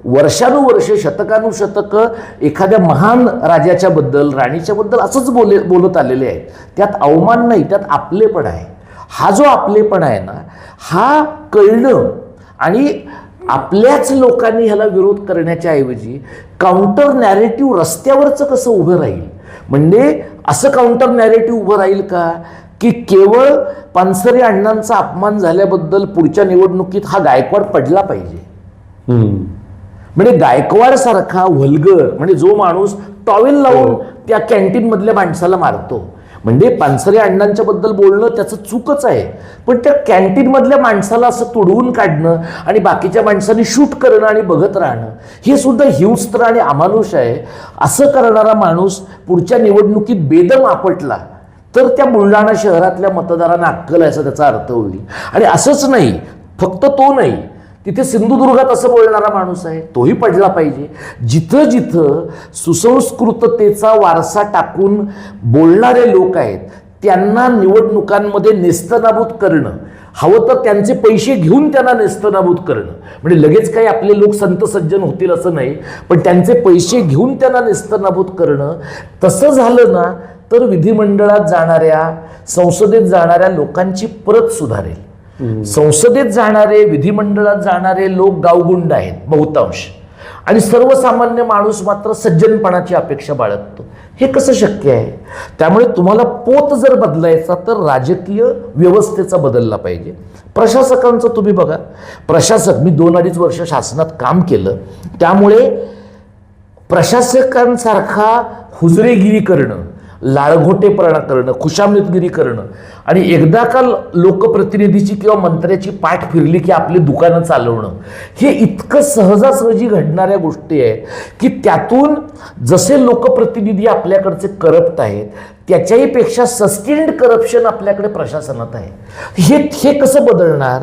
वर्षानुवर्ष शतकानुशतक एखाद्या महान राजाच्या बद्दल राणीच्या बद्दल असंच बोलत आलेले आहेत. त्यात अवमान नाही, त्यात आपलेपण आहे. हा जो आपलेपण आहे ना, हा कळणं आणि आपल्याच लोकांनी ह्याला विरोध करण्याच्या ऐवजी काउंटर नॅरेटिव्ह रस्त्यावरचं कसं उभं राहील, म्हणजे असं काउंटर नॅरेटिव्ह उभं राहील का की केवळ पानसरे अण्णांचा अपमान झाल्याबद्दल पुढच्या निवडणुकीत हा गायकवाड पडला पाहिजे. म्हणजे गायकवाड सारखा व्हल्गर, म्हणजे जो माणूस टॉवेल लावून त्या कॅन्टीन मधल्या माणसाला मारतो, म्हणजे पानसरे अण्णांच्या बद्दल बोलणं त्याचं चूकच आहे, पण त्या कॅन्टीन मधल्या माणसाला असं तुडवून काढणं आणि बाकीच्या माणसांनी शूट करणं आणि बघत राहणं हे सुद्धा हिंस्त्र आणि अमानुष आहे. असं करणारा माणूस पुढच्या निवडणुकीत बेदम आपटला तर त्या बुलढाणा शहरातल्या मतदारांना अक्कल आहे असं त्याचा अर्थ होईल. आणि असंच नाही, फक्त तो नाही, तिथे सिंधुदुर्गात असं बोलणारा माणूस आहे तोही पडला पाहिजे. जिथं जिथं सुसंस्कृततेचा वारसा टाकून बोलणारे लोक आहेत त्यांना निवडणुकांमध्ये नेस्तनाबूत करणं, हवं तर त्यांचे पैसे घेऊन त्यांना नेस्तनाबूत करणं, म्हणजे लगेच काही आपले लोक संत सज्जन होतील असं नाही, पण त्यांचे पैसे घेऊन त्यांना नेस्तनाबूत करणं, तसं झालं ना तर विधिमंडळात जाणाऱ्या, संसदेत जाणाऱ्या लोकांची परत सुधारेल. संसदेत जाणारे, विधिमंडळात जाणारे लोक गावगुंड आहेत बहुतांश, आणि सर्वसामान्य माणूस मात्र सज्जनपणाची अपेक्षा बाळगतो. हे कसं शक्य आहे? त्यामुळे तुम्हाला पोत जर बदलायचा तर राजकीय व्यवस्थेचा बदलला पाहिजे. प्रशासकांचं तुम्ही बघा, प्रशासक, मी 2-2.5 वर्ष शासनात काम केलं, त्यामुळे प्रशासकांसारखा हुजरेगिरी करणं, लाळघोटेपणा करणं, खुशामतगिरी करणं आणि एकदा का लोकप्रतिनिधीची किंवा मंत्र्याची पाठ फिरली की आपली दुकानं चालवणं, हे इतकं सहजासहजी घडणाऱ्या गोष्टी आहेत की त्यातून जसे लोकप्रतिनिधी आपल्याकडचे करप्ट आहेत त्याच्याही पेक्षा सस्टेन्ड करप्शन आपल्याकडे प्रशासनात आहे. हे कसं बदलणार?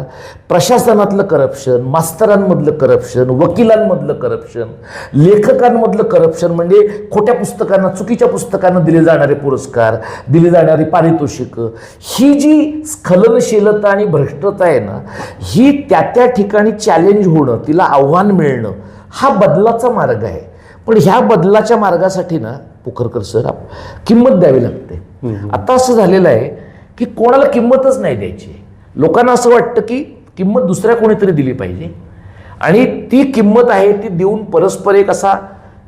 प्रशासनातलं करप्शन, मास्तरांमधलं करप्शन, वकिलांमधलं करप्शन, लेखकांमधलं करप्शन, म्हणजे खोट्या पुस्तकांना, चुकीच्या पुस्तकांना दिले जाणारे पुरस्कार, दिली जाणारी पारितोषिकं, ही जी स्खलनशीलता आणि भ्रष्टता आहे ना, ही त्या ठिकाणी चॅलेंज होणं, तिला आव्हान मिळणं, हा बदलाचा मार्ग आहे. पण ह्या बदलाच्या मार्गासाठी ना पोखरकर सर किंमत द्यावी लागते. आता असं झालेलं आहे की कोणाला किंमतच नाही द्यायची. लोकांना असं वाटतं की किंमत दुसऱ्या कोणीतरी दिली पाहिजे आणि ती किंमत आहे ती देऊन परस्पर एक असा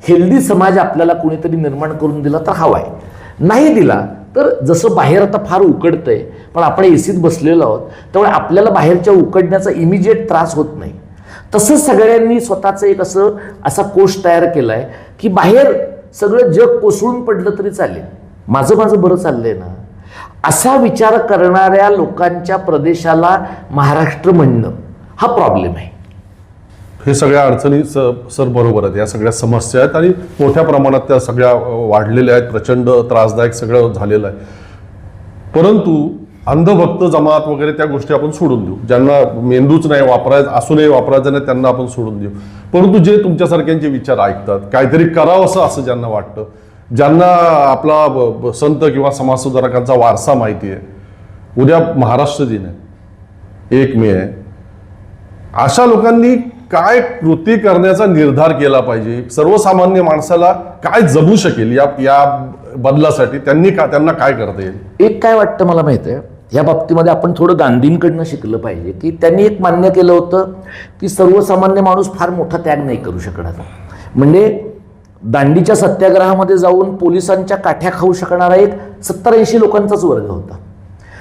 हेल्दी समाज आपल्याला कोणीतरी निर्माण करून दिला तर हवा आहे. नाही दिला तर जसं बाहेर आता फार उकडतंय पण आपण एसीत बसलेलो आहोत त्यामुळे आपल्याला बाहेरच्या उकडण्याचा इमिजिएट त्रास होत नाही, तसंच सगळ्यांनी स्वतःचं एक असा कोश तयार केलाय की बाहेर सगळं जग कोसळून पडलं तरी चालेल, माझं बरं चाललंय ना, असा विचार करणाऱ्या लोकांच्या प्रदेशाला महाराष्ट्र म्हणणं हा प्रॉब्लेम आहे. हे सगळ्या अडचणी सर बरोबर आहेत, या सगळ्या समस्या आहेत आणि मोठ्या प्रमाणात त्या सगळ्या वाढलेल्या आहेत, प्रचंड त्रासदायक सगळं झालेलं आहे. परंतु अंधभक्त जमात वगैरे त्या गोष्टी आपण सोडून देऊ, ज्यांना मेंदूच नाही वापरायचं, असूनही वापरायचं नाही त्यांना आपण सोडून देऊ. परंतु जे तुमच्यासारख्यांचे विचार ऐकतात, काहीतरी करावं असं ज्यांना वाटतं, ज्यांना आपला संत किंवा समाजसुधारकांचा वारसा माहिती आहे, उद्या महाराष्ट्र दिन आहे, 1 मे आहे, अशा लोकांनी काय कृती करण्याचा निर्धार केला पाहिजे? सर्वसामान्य माणसाला काय जमू शकेल या बदलासाठी? त्यांना काय करता येईल? एक काय वाटतं मला माहिती आहे, या बाबतीमध्ये आपण थोडं गांधींकडनं शिकलं पाहिजे की त्यांनी एक मान्य केलं होतं की सर्वसामान्य माणूस फार मोठा त्याग नाही करू शकणार. म्हणजे दांडीच्या सत्याग्रहामध्ये जाऊन पोलिसांच्या काठ्या खाऊ शकणारा एक 70-80 लोकांचाच वर्ग होता.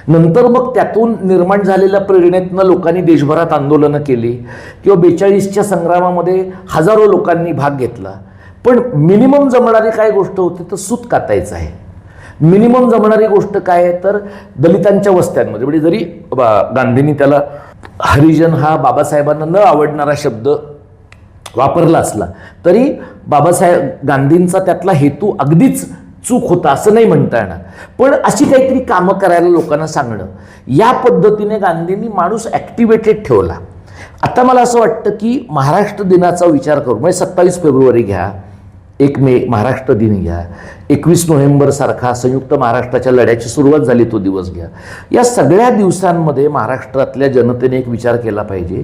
नंतर मग त्यातून निर्माण झालेल्या प्रेरणेतनं लोकांनी देशभरात आंदोलनं केली किंवा 42च्या संग्रामामध्ये हजारो लोकांनी भाग घेतला. पण मिनिमम जमणारी काय गोष्ट होती तर सूत कातायचं आहे. मिनिमम जमणारी गोष्ट काय आहे तर दलितांच्या वस्त्यांमध्ये, म्हणजे जरी गांधींनी त्याला हरिजन हा बाबासाहेबांना न आवडणारा शब्द वापरला असला तरी बाबासाहेब गांधींचा त्यातला हेतू अगदीच चूक होतं असं नाही म्हणता येणार, पण अशी काहीतरी कामं करायला लोकांना सांगणं, या पद्धतीने गांधींनी माणूस ॲक्टिवेटेड ठेवला. आता मला असं वाटतं की महाराष्ट्र दिनाचा विचार करू, म्हणजे 27 फेब्रुवारी घ्या, 1 मे महाराष्ट्र दिन घ्या, 21 नोव्हेंबर सारखा संयुक्त महाराष्ट्राच्या लढ्याची सुरुवात झाली तो दिवस घ्या. या सगळ्या दिवसांमध्ये महाराष्ट्रातल्या जनतेने एक विचार केला पाहिजे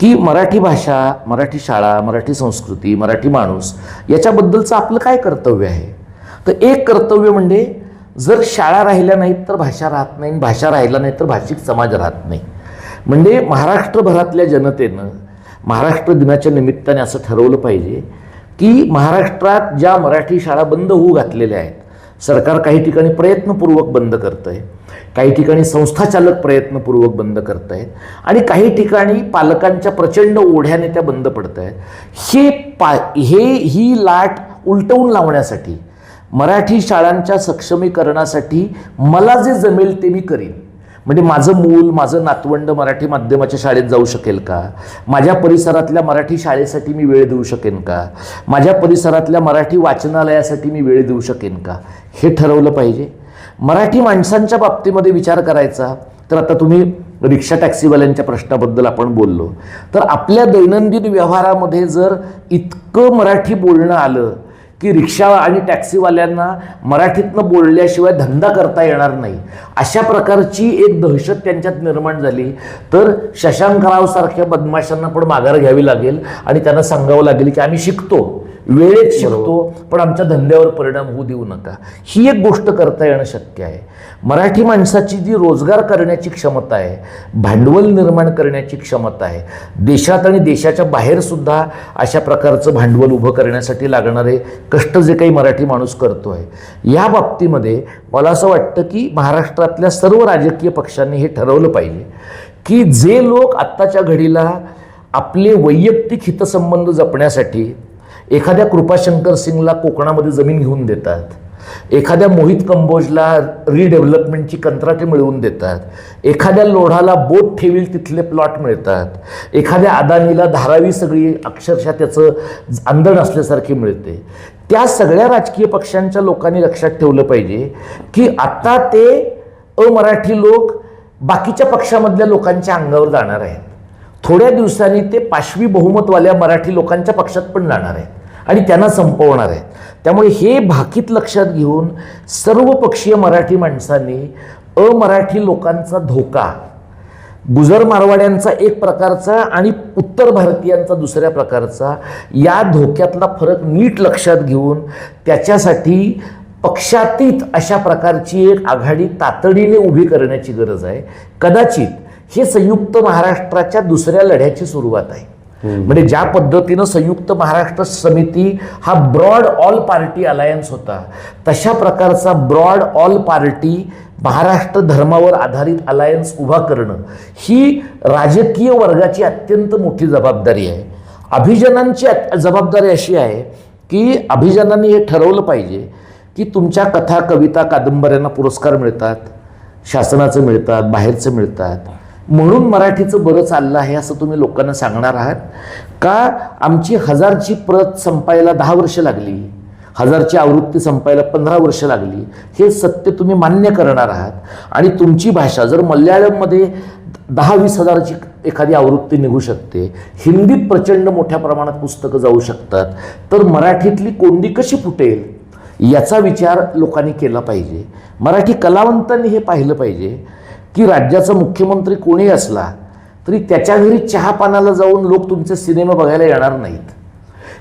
की मराठी भाषा, मराठी शाळा, मराठी संस्कृती, मराठी माणूस याच्याबद्दलचं आपलं काय कर्तव्य आहे. तर एक कर्तव्य म्हणजे जर शाळा राहिल्या नाहीत तर भाषा राहत नाही, भाषा राहिला नाही तर भाषिक समाज राहत नाही. म्हणजे महाराष्ट्रभरातल्या जनतेनं महाराष्ट्र दिनाच्या निमित्ताने असं ठरवलं पाहिजे की महाराष्ट्रात ज्या मराठी शाळा बंद होऊ घातलेल्या आहेत, सरकार काही ठिकाणी प्रयत्नपूर्वक बंद करतं आहे, काही ठिकाणी संस्थाचालक प्रयत्नपूर्वक बंद करत आहेत आणि काही ठिकाणी पालकांच्या प्रचंड ओढ्याने त्या बंद पडत आहेत. ही लाट उलटवून लावण्यासाठी, मराठी शाळांच्या सक्षमीकरणासाठी मला जे जमेल ते मी करीन. म्हणजे माझं मूल, माझं नातवंड मराठी माध्यमाच्या शाळेत जाऊ शकेल का, माझ्या परिसरातल्या मराठी शाळेसाठी मी वेळ देऊ शकेन का, माझ्या परिसरातल्या मराठी वाचनालयासाठी मी वेळ देऊ शकेन का, हे ठरवलं पाहिजे. मराठी माणसांच्या बाबतीमध्ये विचार करायचा तर आता तुम्ही रिक्षा टॅक्सीवाल्यांच्या प्रश्नाबद्दल आपण बोललो, तर आपल्या दैनंदिन व्यवहारामध्ये जर इतकं मराठी बोलणं आलं की रिक्षा आणि टॅक्सीवाल्यांना मराठीतनं बोलल्याशिवाय धंदा करता येणार नाही, अशा प्रकारची एक दहशत त्यांच्यात निर्माण झाली तर शशांकरावसारख्या बदमाशांना पण माघार घ्यावी लागेल आणि त्यांना सांगावं लागेल की आम्ही शिकतो, वेळेत शिकतो, पण आमच्या धंद्यावर परिणाम होऊ देऊ नका. ही एक गोष्ट करता येणं शक्य आहे. मराठी माणसाची जी रोजगार करण्याची क्षमता आहे, भांडवल निर्माण करण्याची क्षमता आहे, देशात आणि देशाच्या बाहेरसुद्धा अशा प्रकारचं भांडवल उभं करण्यासाठी लागणारे कष्ट जे काही मराठी माणूस करतो आहे, या बाबतीमध्ये मला असं वाटतं की महाराष्ट्रातल्या सर्व राजकीय पक्षांनी हे ठरवलं पाहिजे की जे लोक आत्ताच्या घडीला आपले वैयक्तिक हितसंबंध जपण्यासाठी एखाद्या कृपाशंकर सिंगला कोकणामध्ये जमीन घेऊन देतात, एखाद्या मोहित कंबोजला रिडेव्हलपमेंटची कंत्राटे मिळवून देतात, एखाद्या लोढाला बोट ठेवील तिथले प्लॉट मिळतात, एखाद्या अदानीला धारावी सगळी अक्षरशः त्याचं आंदण असल्यासारखी मिळते, त्या सगळ्या राजकीय पक्षांच्या लोकांनी लक्षात ठेवलं पाहिजे की आता ते अमराठी लोक बाकीच्या पक्षामधल्या लोकांच्या अंगावर जाणार आहेत. थोड्या दिवसांनी ते पाशवी बहुमतवाल्या मराठी लोकांच्या पक्षात पण जाणार आहेत आणि त्यांना संपवणार आहेत. त्यामुळे हे भाकीत लक्षात घेऊन सर्व पक्षीय मराठी माणसांनी अमराठी लोकांचा धोका, गुजर मारवाड्यांचा एक प्रकारचा आणि उत्तर भारतीयांचा दुसऱ्या प्रकारचा, या धोक्यातला फरक नीट लक्षात घेऊन त्याच्यासाठी पक्षातीत अशा प्रकारची एक आघाडी तातडीने उभी करण्याची गरज आहे. कदाचित हे संयुक्त महाराष्ट्राच्या दुसऱ्या लढ्याची सुरुवात आहे. म्हणजे ज्या पद्धतीनं संयुक्त महाराष्ट्र समिती हा ब्रॉड ऑल पार्टी अलायन्स होता, तशा प्रकारचा ब्रॉड ऑल पार्टी महाराष्ट्र धर्मावर आधारित अलायन्स उभा करणं ही राजकीय वर्गाची अत्यंत मोठी जबाबदारी आहे. अभिजनांची जबाबदारी अशी आहे की अभिजनांनी हे ठरवलं पाहिजे की तुमच्या कथा, कविता, कादंबऱ्यांना पुरस्कार मिळतात, शासनाचं मिळतात, बाहेरचं मिळतात, म्हणून मराठीचं बरं चाललं आहे असं तुम्ही लोकांना सांगणार आहात का? आमची 1000ची प्रत संपायला 10 वर्ष लागली, 1000ची आवृत्ती संपायला 15 वर्ष लागली, हे सत्य तुम्ही मान्य करणार आहात. आणि तुमची भाषा जर मल्याळममध्ये 10-20 हजाराची एखादी आवृत्ती निघू शकते, हिंदीत प्रचंड मोठ्या प्रमाणात पुस्तकं जाऊ शकतात, तर मराठीतली कोंडी कशी फुटेल याचा विचार लोकांनी केला पाहिजे. मराठी कलावंतांनी हे पाहिलं पाहिजे की राज्याचा मुख्यमंत्री कोणी असला तरी त्याच्या घरी चहा पानाला जाऊन लोक तुमचे सिनेमा बघायला येणार नाहीत,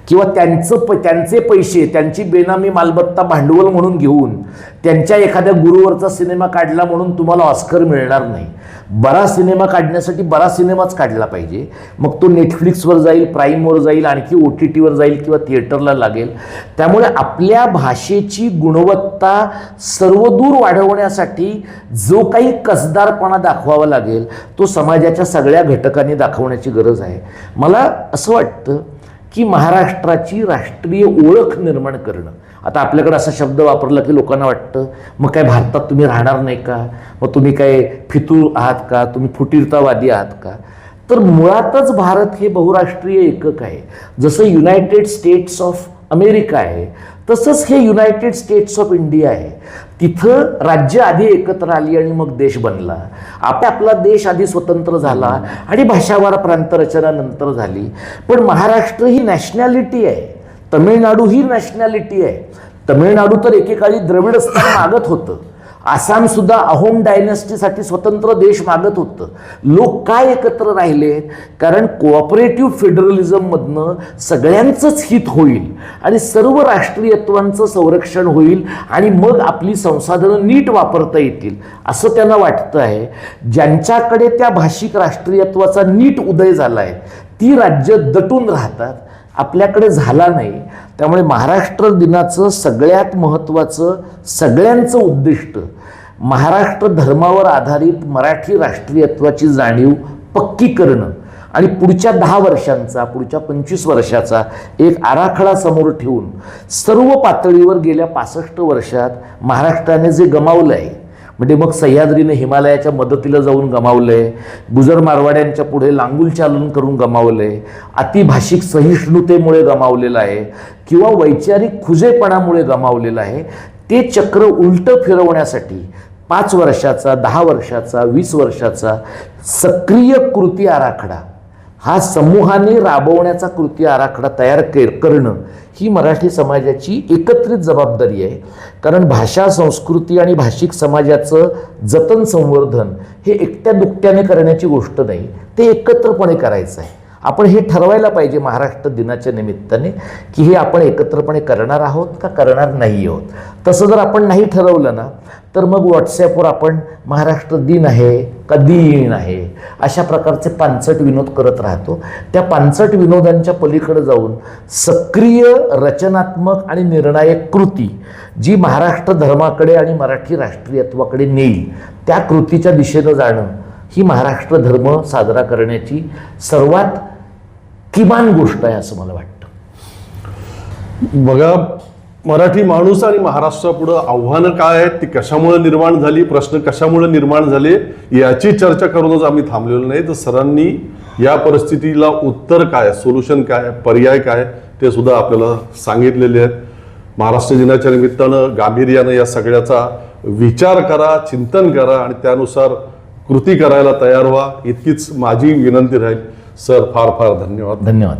किंवा त्यांचे पैसे, त्यांची बेनामी मालमत्ता भांडवल म्हणून घेऊन त्यांच्या एखाद्या गुरुवरचा सिनेमा काढला म्हणून तुम्हाला ऑस्कर मिळणार नाही. बरा सिनेमा काढण्यासाठी बरा सिनेमाच काढला पाहिजे, मग तो नेटफ्लिक्सवर जाईल, प्राईमवर जाईल, आणखी OTTवर जाईल किंवा थिएटरला लागेल. त्यामुळे आपल्या भाषेची गुणवत्ता सर्वदूर वाढवण्यासाठी जो काही कसदारपणा दाखवावा लागेल तो समाजाच्या सगळ्या घटकांनी दाखवण्याची गरज आहे. मला असं वाटतं की महाराष्ट्राची राष्ट्रीय ओळख निर्माण करणं, आता आपल्याकडे असा शब्द वापरला की लोकांना वाटतं मग काय भारतात तुम्ही राहणार नाही का, मग तुम्ही काय फितूर आहात का, तुम्ही फुटीरतावादी आहात का? तर मुळातच भारत हे बहुराष्ट्रीय एकक आहे. जसं युनायटेड स्टेट्स ऑफ अमेरिका आहे तसंच हे युनायटेड स्टेट्स ऑफ इंडिया आहे. तिथं राज्य आधी एकत्र आली आणि मग देश बनला. आपला देश आधी स्वतंत्र झाला आणि भाषावार प्रांतरचना नंतर झाली. पण महाराष्ट्र ही नॅशनॅलिटी आहे, तमिळनाडू ही नॅशनॅलिटी आहे. तमिळनाडू तर एकेकाळी द्रविडस्थान मागत होतं. आसाम सुद्धा अहोम डायनेस्टीसाठी स्वतंत्र देश मागत होतं. लोक काय एकत्र राहिले? कारण कोऑपरेटिव्ह फेडरलिझममधनं सगळ्यांचंच हित होईल आणि सर्व राष्ट्रीयत्वांचं संरक्षण होईल आणि मग आपली संसाधनं नीट वापरता येतील असं त्यांना वाटतं आहे. ज्यांच्याकडे त्या भाषिक राष्ट्रीयत्वाचा नीट उदय झाला आहे ती राज्य दटून राहतात. आपल्याकडे झाला नाही. त्यामुळे महाराष्ट्र दिनाचं सगळ्यात महत्त्वाचं सगळ्यांचं उद्दिष्ट महाराष्ट्र धर्मावर आधारित मराठी राष्ट्रीयत्वाची जाणीव पक्की करणं आणि पुढच्या 10 वर्षांचा, पुढच्या 25 वर्षाचा एक आराखडा समोर ठेवून सर्व पातळीवर गेल्या 65 वर्षात महाराष्ट्राने जे गमावलं आहे, म्हणजे मग सह्याद्रीने हिमालयाच्या मदतीला जाऊन गमावलंय, गुजर मारवाड्यांच्या पुढे लांगुल चालन करून गमावलंय, अतिभाषिक सहिष्णुतेमुळे गमावलेलं आहे किंवा वैचारिक खुजेपणामुळे गमावलेलं आहे, ते चक्र उलटं फिरवण्यासाठी 5 वर्षाचा, 10 वर्षाचा, 20 वर्षाचा सक्रिय कृती आराखडा हा समूहाने राबवण्याचा कृती आराखडा तयार करणं ही मराठी समाजाची एकत्रित जबाबदारी आहे. कारण भाषा, संस्कृती आणि भाषिक समाजाचं जतन संवर्धन हे एकट्या दुकट्याने करण्याची गोष्ट नाही, ते एकत्रपणे करायचं आहे. आपण हे ठरवायला पाहिजे महाराष्ट्र दिनाच्या निमित्ताने की हे आपण एकत्रपणे करणार आहोत का करणार नाही आहोत. तसं जर आपण नाही ठरवलं ना तर मग व्हॉट्सॲपवर आपण महाराष्ट्र दिन आहे का दिन आहे अशा प्रकारचे पानसट विनोद करत राहतो. त्या पानसट विनोदांच्या पलीकडे जाऊन सक्रिय, रचनात्मक आणि निर्णायक कृती जी महाराष्ट्र धर्माकडे आणि मराठी राष्ट्रीयत्वाकडे नेईल त्या कृतीच्या दिशेनं जाणं ही महाराष्ट्र धर्म साजरा करण्याची सर्वात किमान गोष्ट आहे असं मला वाटतं. बघा, मराठी माणूस आणि महाराष्ट्रापुढं आव्हानं काय आहेत, ती कशामुळे निर्माण झाली, प्रश्न कशामुळे निर्माण झाले याची चर्चा करूनच आम्ही थांबलेलो नाही. तर सरांनी या परिस्थितीला उत्तर काय, सोल्युशन काय, पर्याय काय ते सुद्धा आपल्याला सांगितलेले आहेत. महाराष्ट्र दिनाच्या निमित्तानं गांभीर्यानं या सगळ्याचा विचार करा, चिंतन करा आणि त्यानुसार कृती करायला तयार व्हा, इतकीच माझी विनंती राहील. सर, फार फार धन्यवाद. धन्यवाद.